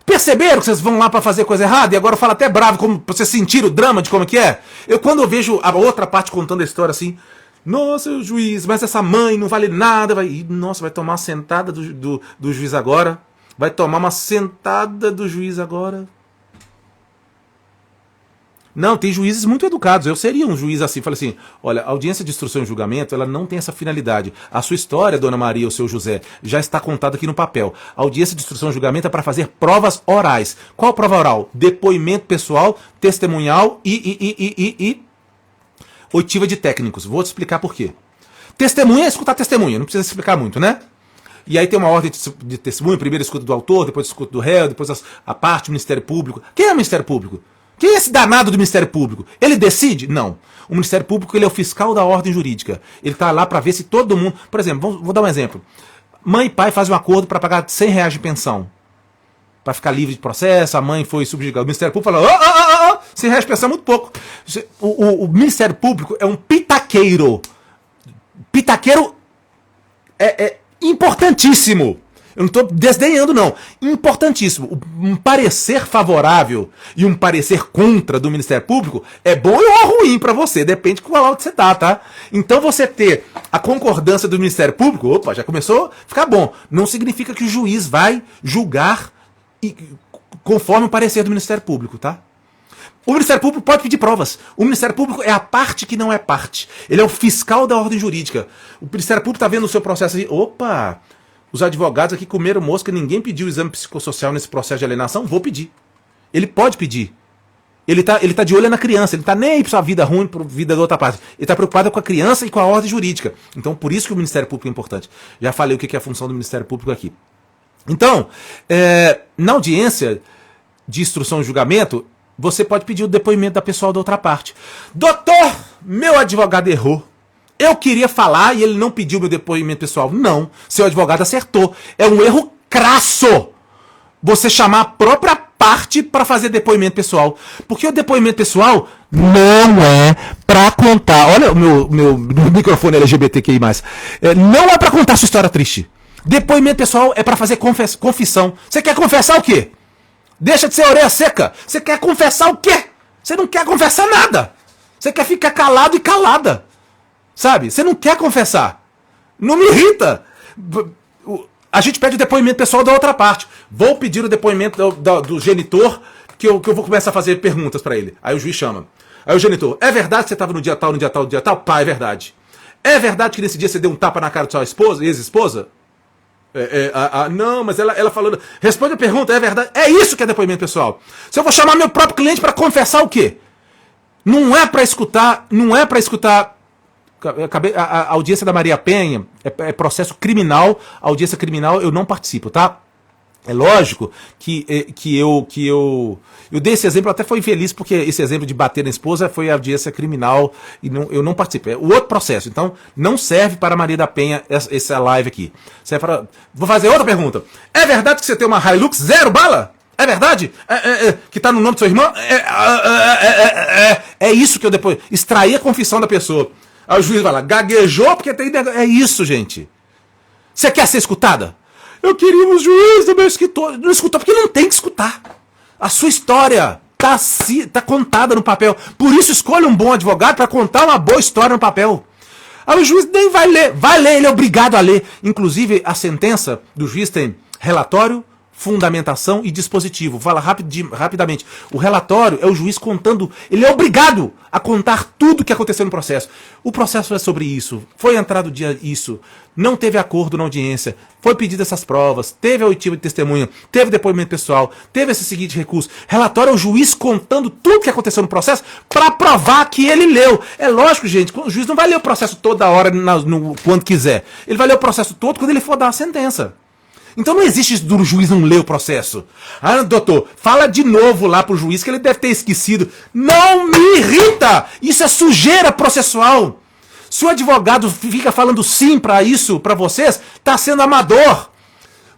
Perceberam que vocês vão lá para fazer coisa errada e agora fala até bravo, como pra vocês sentirem o drama de como é que é? Quando eu vejo a outra parte contando a história assim, nossa, juiz, mas essa mãe não vale nada, vai tomar uma sentada do juiz agora, vai tomar uma sentada do juiz agora. Não, tem juízes muito educados. Eu seria um juiz assim. Falei assim, olha, a audiência de instrução e julgamento, ela não tem essa finalidade. A sua história, dona Maria ou seu José, já está contada aqui no papel. A audiência de instrução e julgamento é para fazer provas orais. Qual prova oral? Depoimento pessoal, testemunhal e oitiva de técnicos. Vou te explicar por quê. Testemunha é escutar testemunha, não precisa explicar muito, né? E aí tem uma ordem de testemunho, primeiro escuta do autor, depois escuta do réu, depois a parte do Ministério Público. Quem é o Ministério Público? Quem é esse danado do Ministério Público? Ele decide? Não. O Ministério Público ele é o fiscal da ordem jurídica. Ele está lá para ver se todo mundo... Por exemplo, vou dar um exemplo. Mãe e pai fazem um acordo para pagar R$100 de pensão. Para ficar livre de processo, a mãe foi subjugada. O Ministério Público falou, R$100 de pensão é muito pouco. O Ministério Público é um pitaqueiro. Pitaqueiro é importantíssimo. Eu não estou desdenhando, não. Importantíssimo. Um parecer favorável e um parecer contra do Ministério Público é bom ou ruim para você. Depende de qual lado você tá? Então você ter a concordância do Ministério Público, opa, já começou a ficar bom. Não significa que o juiz vai julgar conforme o parecer do Ministério Público, tá? O Ministério Público pode pedir provas. O Ministério Público é a parte que não é parte. Ele é o fiscal da ordem jurídica. O Ministério Público está vendo o seu processo aí. Opa, os advogados aqui comeram mosca, ninguém pediu o exame psicossocial nesse processo de alienação, vou pedir. Ele pode pedir. Ele tá de olho na criança, ele tá nem aí pra sua vida ruim, pra vida da outra parte. Ele tá preocupado com a criança e com a ordem jurídica. Então, por isso que o Ministério Público é importante. Já falei o que é a função do Ministério Público aqui. Então, na audiência de instrução e julgamento, você pode pedir o depoimento da pessoa da outra parte. Doutor, meu advogado errou. Eu queria falar e ele não pediu meu depoimento pessoal. Não, seu advogado acertou. É um erro crasso você chamar a própria parte para fazer depoimento pessoal. Porque o depoimento pessoal não é para contar. Olha o meu microfone LGBTQI+. Não é para contar sua história triste. Depoimento pessoal é para fazer confissão. Você quer confessar o quê? Deixa de ser orelha seca. Você quer confessar o quê? Você não quer confessar nada. Você quer ficar calado e calada. Sabe? Você não quer confessar. Não me irrita. A gente pede o depoimento pessoal da outra parte. Vou pedir o depoimento do genitor, que eu vou começar a fazer perguntas para ele. Aí o juiz chama. Aí o genitor, é verdade que você estava no dia tal, no dia tal, no dia tal? Pá, é verdade. É verdade que nesse dia você deu um tapa na cara de sua esposa, ex-esposa? Não, mas ela falou. Responde a pergunta, é verdade. É isso que é depoimento pessoal. Se eu vou chamar meu próprio cliente para confessar o quê? Não é para escutar. A audiência da Maria Penha é processo criminal. A audiência criminal eu não participo, tá? É lógico que eu dei esse exemplo, até foi infeliz, porque esse exemplo de bater na esposa foi a audiência criminal e eu não participo. É o outro processo. Então, não serve para a Maria da Penha essa live aqui. Vou fazer outra pergunta. É verdade que você tem uma Hilux 0 bala? É verdade? Que tá no nome do seu irmão? É isso que eu depois... Extrair a confissão da pessoa. Aí o juiz vai lá, gaguejou porque tem... É isso, gente. Você quer ser escutada? Eu queria um juiz do meu escritor. Não escutou porque não tem que escutar. A sua história tá contada no papel. Por isso escolha um bom advogado para contar uma boa história no papel. Aí o juiz nem vai ler. Vai ler, ele é obrigado a ler. Inclusive, a sentença do juiz tem relatório, fundamentação e dispositivo. Fala rapidamente. O relatório é o juiz contando, ele é obrigado a contar tudo o que aconteceu no processo. O processo é sobre isso, foi entrado dia isso, não teve acordo na audiência, foi pedido essas provas, teve a oitiva de testemunha, teve depoimento pessoal, teve esse seguinte recurso. Relatório é o juiz contando tudo o que aconteceu no processo para provar que ele leu. É lógico, gente, o juiz não vai ler o processo toda hora, quando quiser. Ele vai ler o processo todo quando ele for dar a sentença. Então não existe isso do juiz não ler o processo. Ah, doutor, fala de novo lá pro juiz que ele deve ter esquecido. Não me irrita! Isso é sujeira processual. Se o advogado fica falando sim pra isso, pra vocês, tá sendo amador.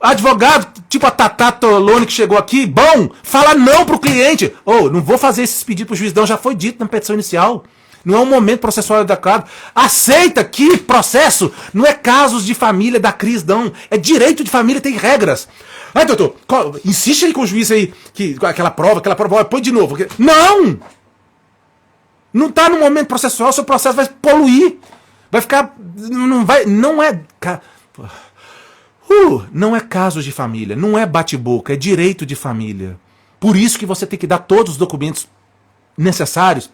Advogado, tipo a Tatá Tolone que chegou aqui, bom, fala não pro cliente. Não vou fazer esses pedidos pro juiz, não, já foi dito na petição inicial. Não é um momento processual adequado. Aceita que processo não é casos de família da Cris, não. É direito de família, tem regras. Aí, doutor, insiste aí com o juiz aí, que aquela prova, põe de novo. Não! Não está no momento processual, seu processo vai poluir. Vai ficar... Não é caso de família, não é bate-boca, é direito de família. Por isso que você tem que dar todos os documentos necessários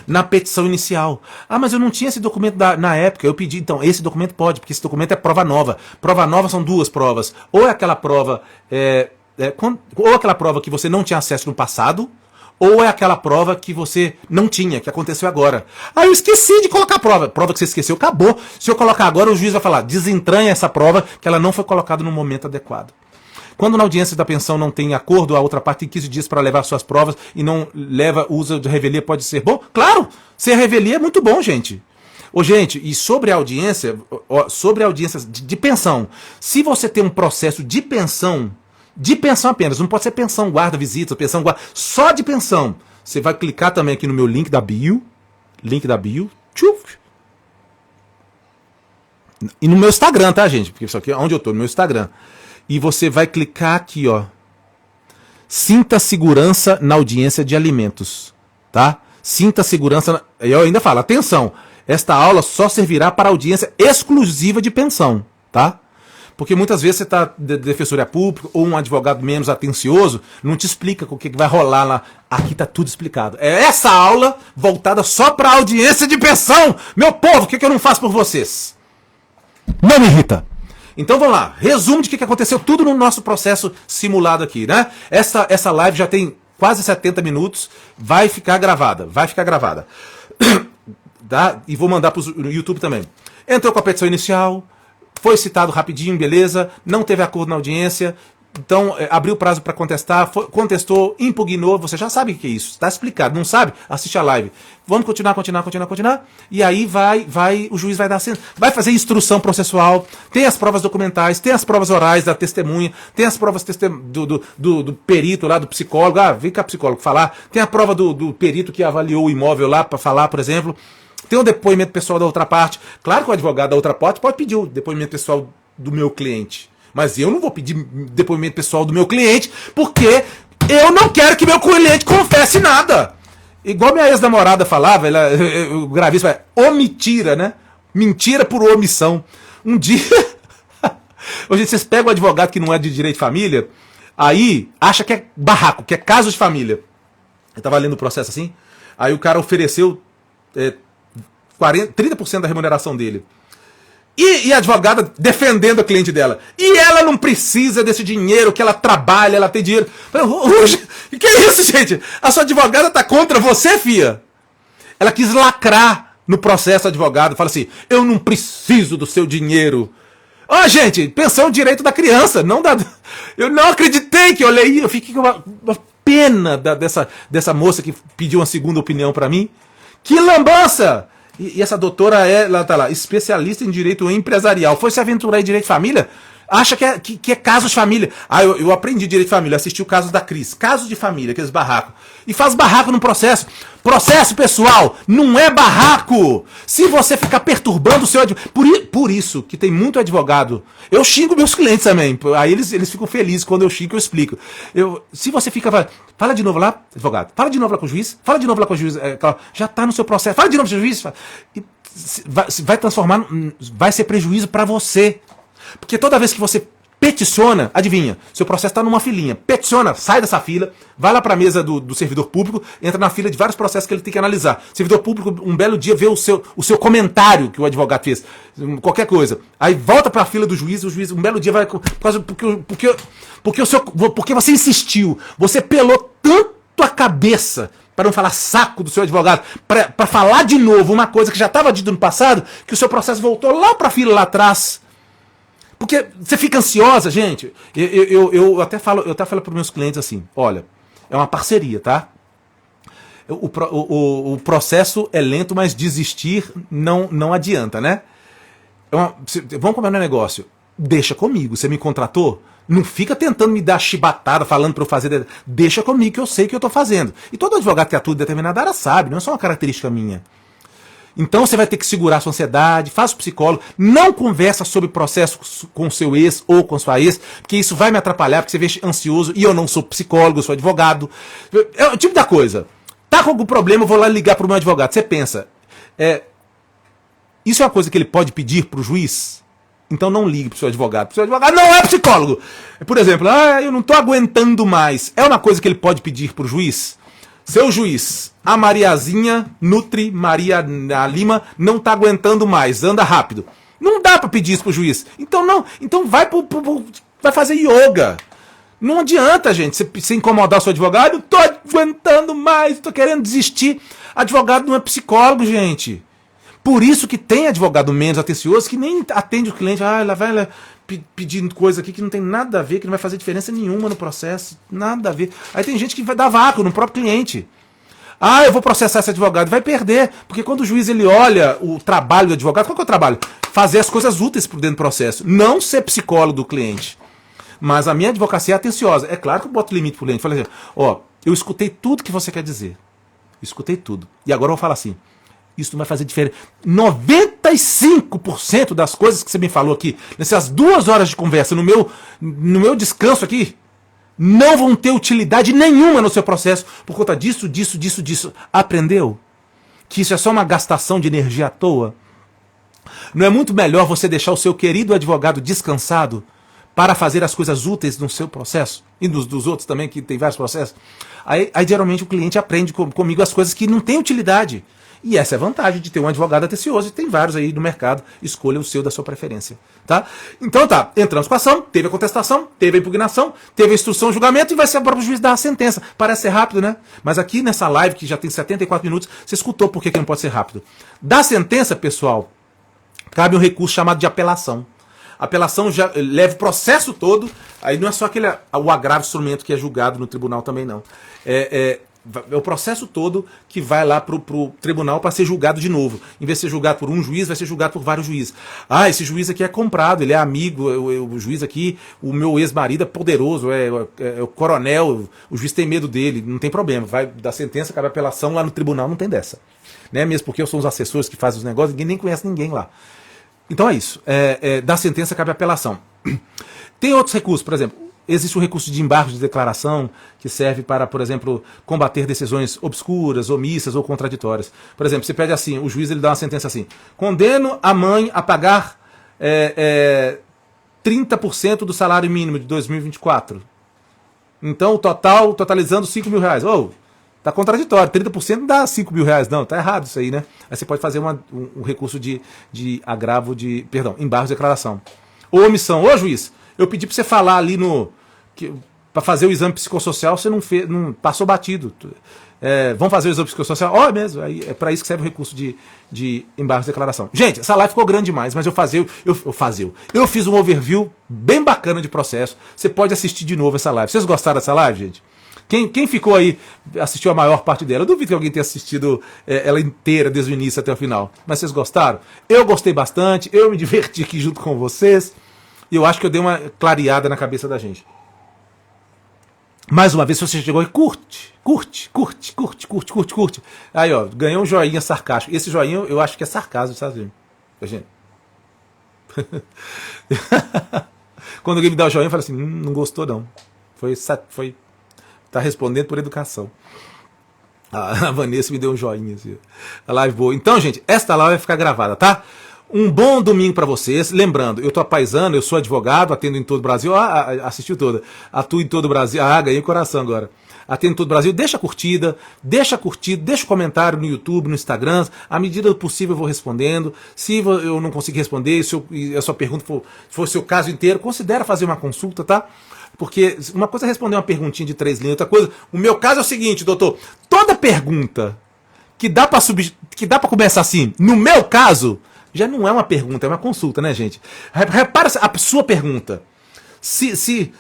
na petição inicial. Mas eu não tinha esse documento na época. Eu pedi, então, esse documento pode, porque esse documento é prova nova. Prova nova são duas provas. Ou é aquela prova, ou aquela prova que você não tinha acesso no passado, ou é aquela prova que você não tinha, que aconteceu agora. Eu esqueci de colocar a prova. Prova que você esqueceu, acabou. Se eu colocar agora, o juiz vai falar, desentranha essa prova, que ela não foi colocada no momento adequado. Quando na audiência da pensão não tem acordo, a outra parte tem 15 dias para levar suas provas e não leva uso de revelia, pode ser bom? Claro! Ser revelia é muito bom, gente. Gente, e sobre a audiência, de pensão, se você tem um processo de pensão apenas, não pode ser pensão guarda, visita, pensão guarda, só de pensão, você vai clicar também aqui no meu link da bio, tchuf, e no meu Instagram, tá, gente? Porque isso aqui é onde eu tô, no meu Instagram. e você vai clicar aqui, ó. Sinta segurança na audiência de alimentos, tá? Sinta segurança. Eu ainda falo, atenção, esta aula só servirá para audiência exclusiva de pensão, tá? Porque muitas vezes você está de defensoria pública ou um advogado menos atencioso, não te explica o que vai rolar lá. Aqui tá tudo explicado. É essa aula voltada só para audiência de pensão. Meu povo, o que eu não faço por vocês? Não me irrita. Então vamos lá, resumo de o que aconteceu tudo no nosso processo simulado aqui, né? Essa live já tem quase 70 minutos, vai ficar gravada. Tá? E vou mandar para o YouTube também. Entrou com a petição inicial, foi citado rapidinho, beleza, não teve acordo na audiência, então abriu o prazo para contestar, contestou, impugnou, você já sabe o que é isso, está explicado, não sabe? Assiste a live. Vamos continuar, e aí o juiz vai fazer instrução processual, tem as provas documentais, tem as provas orais da testemunha, tem as provas do perito lá, do psicólogo, vem cá psicólogo falar, tem a prova do perito que avaliou o imóvel lá para falar, por exemplo, tem o depoimento pessoal da outra parte. Claro que o advogado da outra parte pode pedir o depoimento pessoal do meu cliente. Mas eu não vou pedir depoimento pessoal do meu cliente, porque eu não quero que meu cliente confesse nada. Igual minha ex-namorada falava, eu gravei isso, omitira, né? Mentira por omissão. Um dia... Hoje vocês pegam um advogado que não é de direito de família, aí acha que é barraco, que é caso de família. Eu tava lendo o processo assim, aí o cara ofereceu 30% da remuneração dele. E a advogada defendendo a cliente dela. E ela não precisa desse dinheiro, que ela trabalha, ela tem dinheiro. O que é isso, gente? A sua advogada tá contra você, fia? Ela quis lacrar no processo advogado. Fala assim, eu não preciso do seu dinheiro. Gente, pensão é o direito da criança. Eu não acreditei que eu olhei. Eu fiquei com uma pena dessa moça que pediu uma segunda opinião pra mim. Que lambança! E essa doutora ela tá lá, especialista em direito empresarial. Foi se aventurar em direito de família? Acha que é caso de família. Eu aprendi direito de família, assisti o caso da Cris. Caso de família, aqueles barracos. E faz barraco no processo. Processo, pessoal, não é barraco. Se você ficar perturbando o seu advogado... Por isso que tem muito advogado. Eu xingo meus clientes também. Aí eles ficam felizes quando eu xingo e eu explico. Se você fica... Fala de novo lá, advogado. Fala de novo lá com o juiz. Fala de novo lá com o juiz. Já está no seu processo. Fala de novo com o juiz. Vai transformar... Vai ser prejuízo para você. Porque toda vez que você peticiona, adivinha, seu processo está numa filinha. Peticiona, sai dessa fila, vai lá para a mesa do servidor público, entra na fila de vários processos que ele tem que analisar. O servidor público, um belo dia, vê o seu comentário que o advogado fez, qualquer coisa. Aí volta para a fila do juiz, o juiz, um belo dia, vai porque você insistiu, você pelou tanto a cabeça, para não falar saco do seu advogado, para falar de novo uma coisa que já estava dito no passado, que o seu processo voltou lá para a fila lá atrás. Porque você fica ansiosa, gente. Eu até falo para os meus clientes assim, olha, é uma parceria, tá? O processo é lento, mas desistir não adianta, né? Vamos combinar um negócio. Deixa comigo, você me contratou? Não fica tentando me dar chibatada, falando para eu fazer. Deixa comigo que eu sei o que eu estou fazendo. E todo advogado que atua em determinada área sabe, não é só uma característica minha. Então você vai ter que segurar sua ansiedade, faz o psicólogo, não conversa sobre processo com seu ex ou com sua ex, porque isso vai me atrapalhar, porque você vê ansioso, e eu não sou psicólogo, eu sou advogado. É o tipo da coisa. Tá com algum problema, eu vou lá ligar para o meu advogado. Você pensa, isso é uma coisa que ele pode pedir para o juiz? Então não ligue para o seu advogado. O seu advogado não é psicólogo. Por exemplo, eu não estou aguentando mais. É uma coisa que ele pode pedir para o juiz? Seu juiz, a Mariazinha Nutri Maria Lima não está aguentando mais, anda rápido. Não dá para pedir isso pro juiz. Então vai fazer yoga. Não adianta, gente, você incomodar o seu advogado. Não tô aguentando mais, tô querendo desistir. Advogado não é psicólogo, gente. Por isso que tem advogado menos atencioso que nem atende o cliente. Lá vai ela pedindo coisa aqui que não tem nada a ver, que não vai fazer diferença nenhuma no processo. Nada a ver. Aí tem gente que vai dar vácuo no próprio cliente. Eu vou processar esse advogado. Vai perder. Porque quando o juiz ele olha o trabalho do advogado, qual que é o trabalho? Fazer as coisas úteis por dentro do processo. Não ser psicólogo do cliente. Mas a minha advocacia é atenciosa. É claro que eu boto limite pro cliente. Falei assim, eu escutei tudo que você quer dizer. Escutei tudo. E agora eu vou falar assim, isso não vai fazer diferença. 95% das coisas que você me falou aqui, nessas 2 horas de conversa, no meu descanso aqui, não vão ter utilidade nenhuma no seu processo por conta disso. Aprendeu? Que isso é só uma gastação de energia à toa? Não é muito melhor você deixar o seu querido advogado descansado para fazer as coisas úteis no seu processo? E dos outros também, que tem vários processos? Aí geralmente o cliente aprende comigo as coisas que não têm utilidade. E essa é a vantagem de ter um advogado atencioso. E tem vários aí no mercado. Escolha o seu da sua preferência. Tá? Então tá, entramos com a ação, teve a contestação, teve a impugnação, teve a instrução, o julgamento e vai ser o próprio juiz dar a sentença. Parece ser rápido, né? Mas aqui nessa live, que já tem 74 minutos, você escutou por que não pode ser rápido. Da sentença, pessoal, cabe um recurso chamado de apelação. A apelação já leva o processo todo, aí não é só o agravo instrumento que é julgado no tribunal também não. É o processo todo que vai lá pro tribunal para ser julgado de novo. Em vez de ser julgado por um juiz, vai ser julgado por vários juízes. Ah, esse juiz aqui é comprado, ele é amigo, o juiz aqui, o meu ex-marido é poderoso, é o coronel, o juiz tem medo dele, não tem problema. Vai dar sentença, cabe apelação, lá no tribunal não tem dessa. Né? Mesmo porque eu sou os assessores que fazem os negócios, ninguém nem conhece ninguém lá. Então é isso. Da sentença cabe apelação. Tem outros recursos, por exemplo, existe o recurso de embargo de declaração, que serve para, por exemplo, combater decisões obscuras, omissas ou contraditórias. Por exemplo, você pede assim, o juiz ele dá uma sentença assim: condeno a mãe a pagar 30% do salário mínimo de 2024. Então, totalizando R$5.000. Tá contraditório, 30% não dá R$5.000, não, tá errado isso aí, né? Aí você pode fazer um recurso de agravo embargo de declaração. Ou omissão. Ô juiz, eu pedi pra você falar ali pra fazer o exame psicossocial, você não fez, não passou batido. Vamos fazer o exame psicossocial? Mesmo, aí é pra isso que serve o recurso de embargo de declaração. Gente, essa live ficou grande demais, mas eu fiz um overview bem bacana de processo. Você pode assistir de novo essa live. Vocês gostaram dessa live, gente? Quem ficou aí, assistiu a maior parte dela? Eu duvido que alguém tenha assistido ela inteira, desde o início até o final. Mas vocês gostaram? Eu gostei bastante, eu me diverti aqui junto com vocês. E eu acho que eu dei uma clareada na cabeça da gente. Mais uma vez, se você chegou aí, curte. Aí, ó, ganhou um joinha sarcástico. Esse joinha eu acho que é sarcasmo, sabe? Gente. Quando alguém me dá o joinha, eu falo assim, não gostou não. Tá respondendo por educação. A Vanessa me deu um joinha. Assim. A live boa. Então, gente, esta live vai ficar gravada, tá? Um bom domingo para vocês. Lembrando, eu tô apaisando, eu sou advogado, atendo em todo o Brasil. Assistiu toda. Atuo em todo o Brasil. Ganhei o coração agora. Atendo em todo o Brasil. Deixa a curtida, deixa o comentário no YouTube, no Instagram. À medida do possível eu vou respondendo. Se eu não conseguir responder, se a sua pergunta for o seu caso inteiro, considera fazer uma consulta, tá? Porque uma coisa é responder uma perguntinha de 3 linhas, outra coisa... O meu caso é o seguinte, doutor. Toda pergunta que dá pra começar assim, no meu caso, já não é uma pergunta, é uma consulta, né, gente? Repara a sua pergunta. Se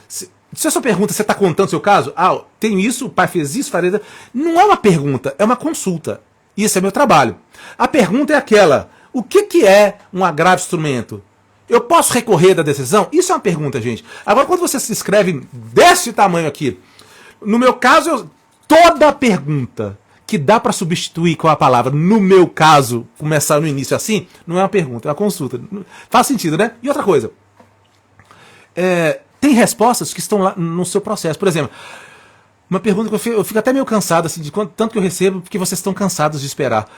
a sua pergunta, você está contando o seu caso, tenho isso, o pai fez isso, farei... Não é uma pergunta, é uma consulta. Isso é meu trabalho. A pergunta é aquela: o que é um agravo instrumento? Eu posso recorrer da decisão? Isso é uma pergunta, gente. Agora, quando você se escreve desse tamanho aqui, no meu caso, toda pergunta que dá para substituir com a palavra, no meu caso, começar no início assim, não é uma pergunta, é uma consulta. Faz sentido, né? E outra coisa, tem respostas que estão lá no seu processo. Por exemplo, uma pergunta que eu fico até meio cansado, assim, de tanto que eu recebo, porque vocês estão cansados de esperar.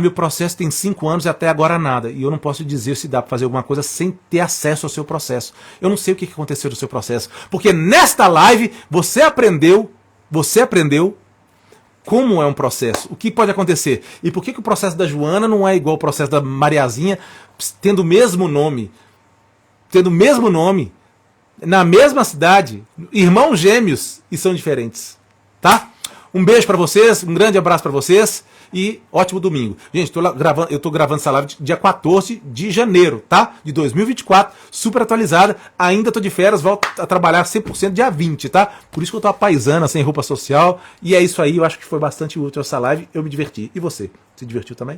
Meu processo tem 5 anos e até agora nada. E eu não posso dizer se dá para fazer alguma coisa sem ter acesso ao seu processo. Eu não sei o que aconteceu no seu processo. Porque nesta live você aprendeu como é um processo, o que pode acontecer. E por que o processo da Joana não é igual ao processo da Mariazinha, tendo o mesmo nome, na mesma cidade, irmãos gêmeos, e são diferentes. Tá? Um beijo pra vocês, um grande abraço pra vocês e ótimo domingo. Gente, eu tô gravando essa live dia 14 de janeiro, tá? De 2024, super atualizada. Ainda tô de férias, volto a trabalhar 100% dia 20, tá? Por isso que eu tô apaisando, sem roupa social. E é isso aí, eu acho que foi bastante útil essa live. Eu me diverti. E você? Se divertiu também?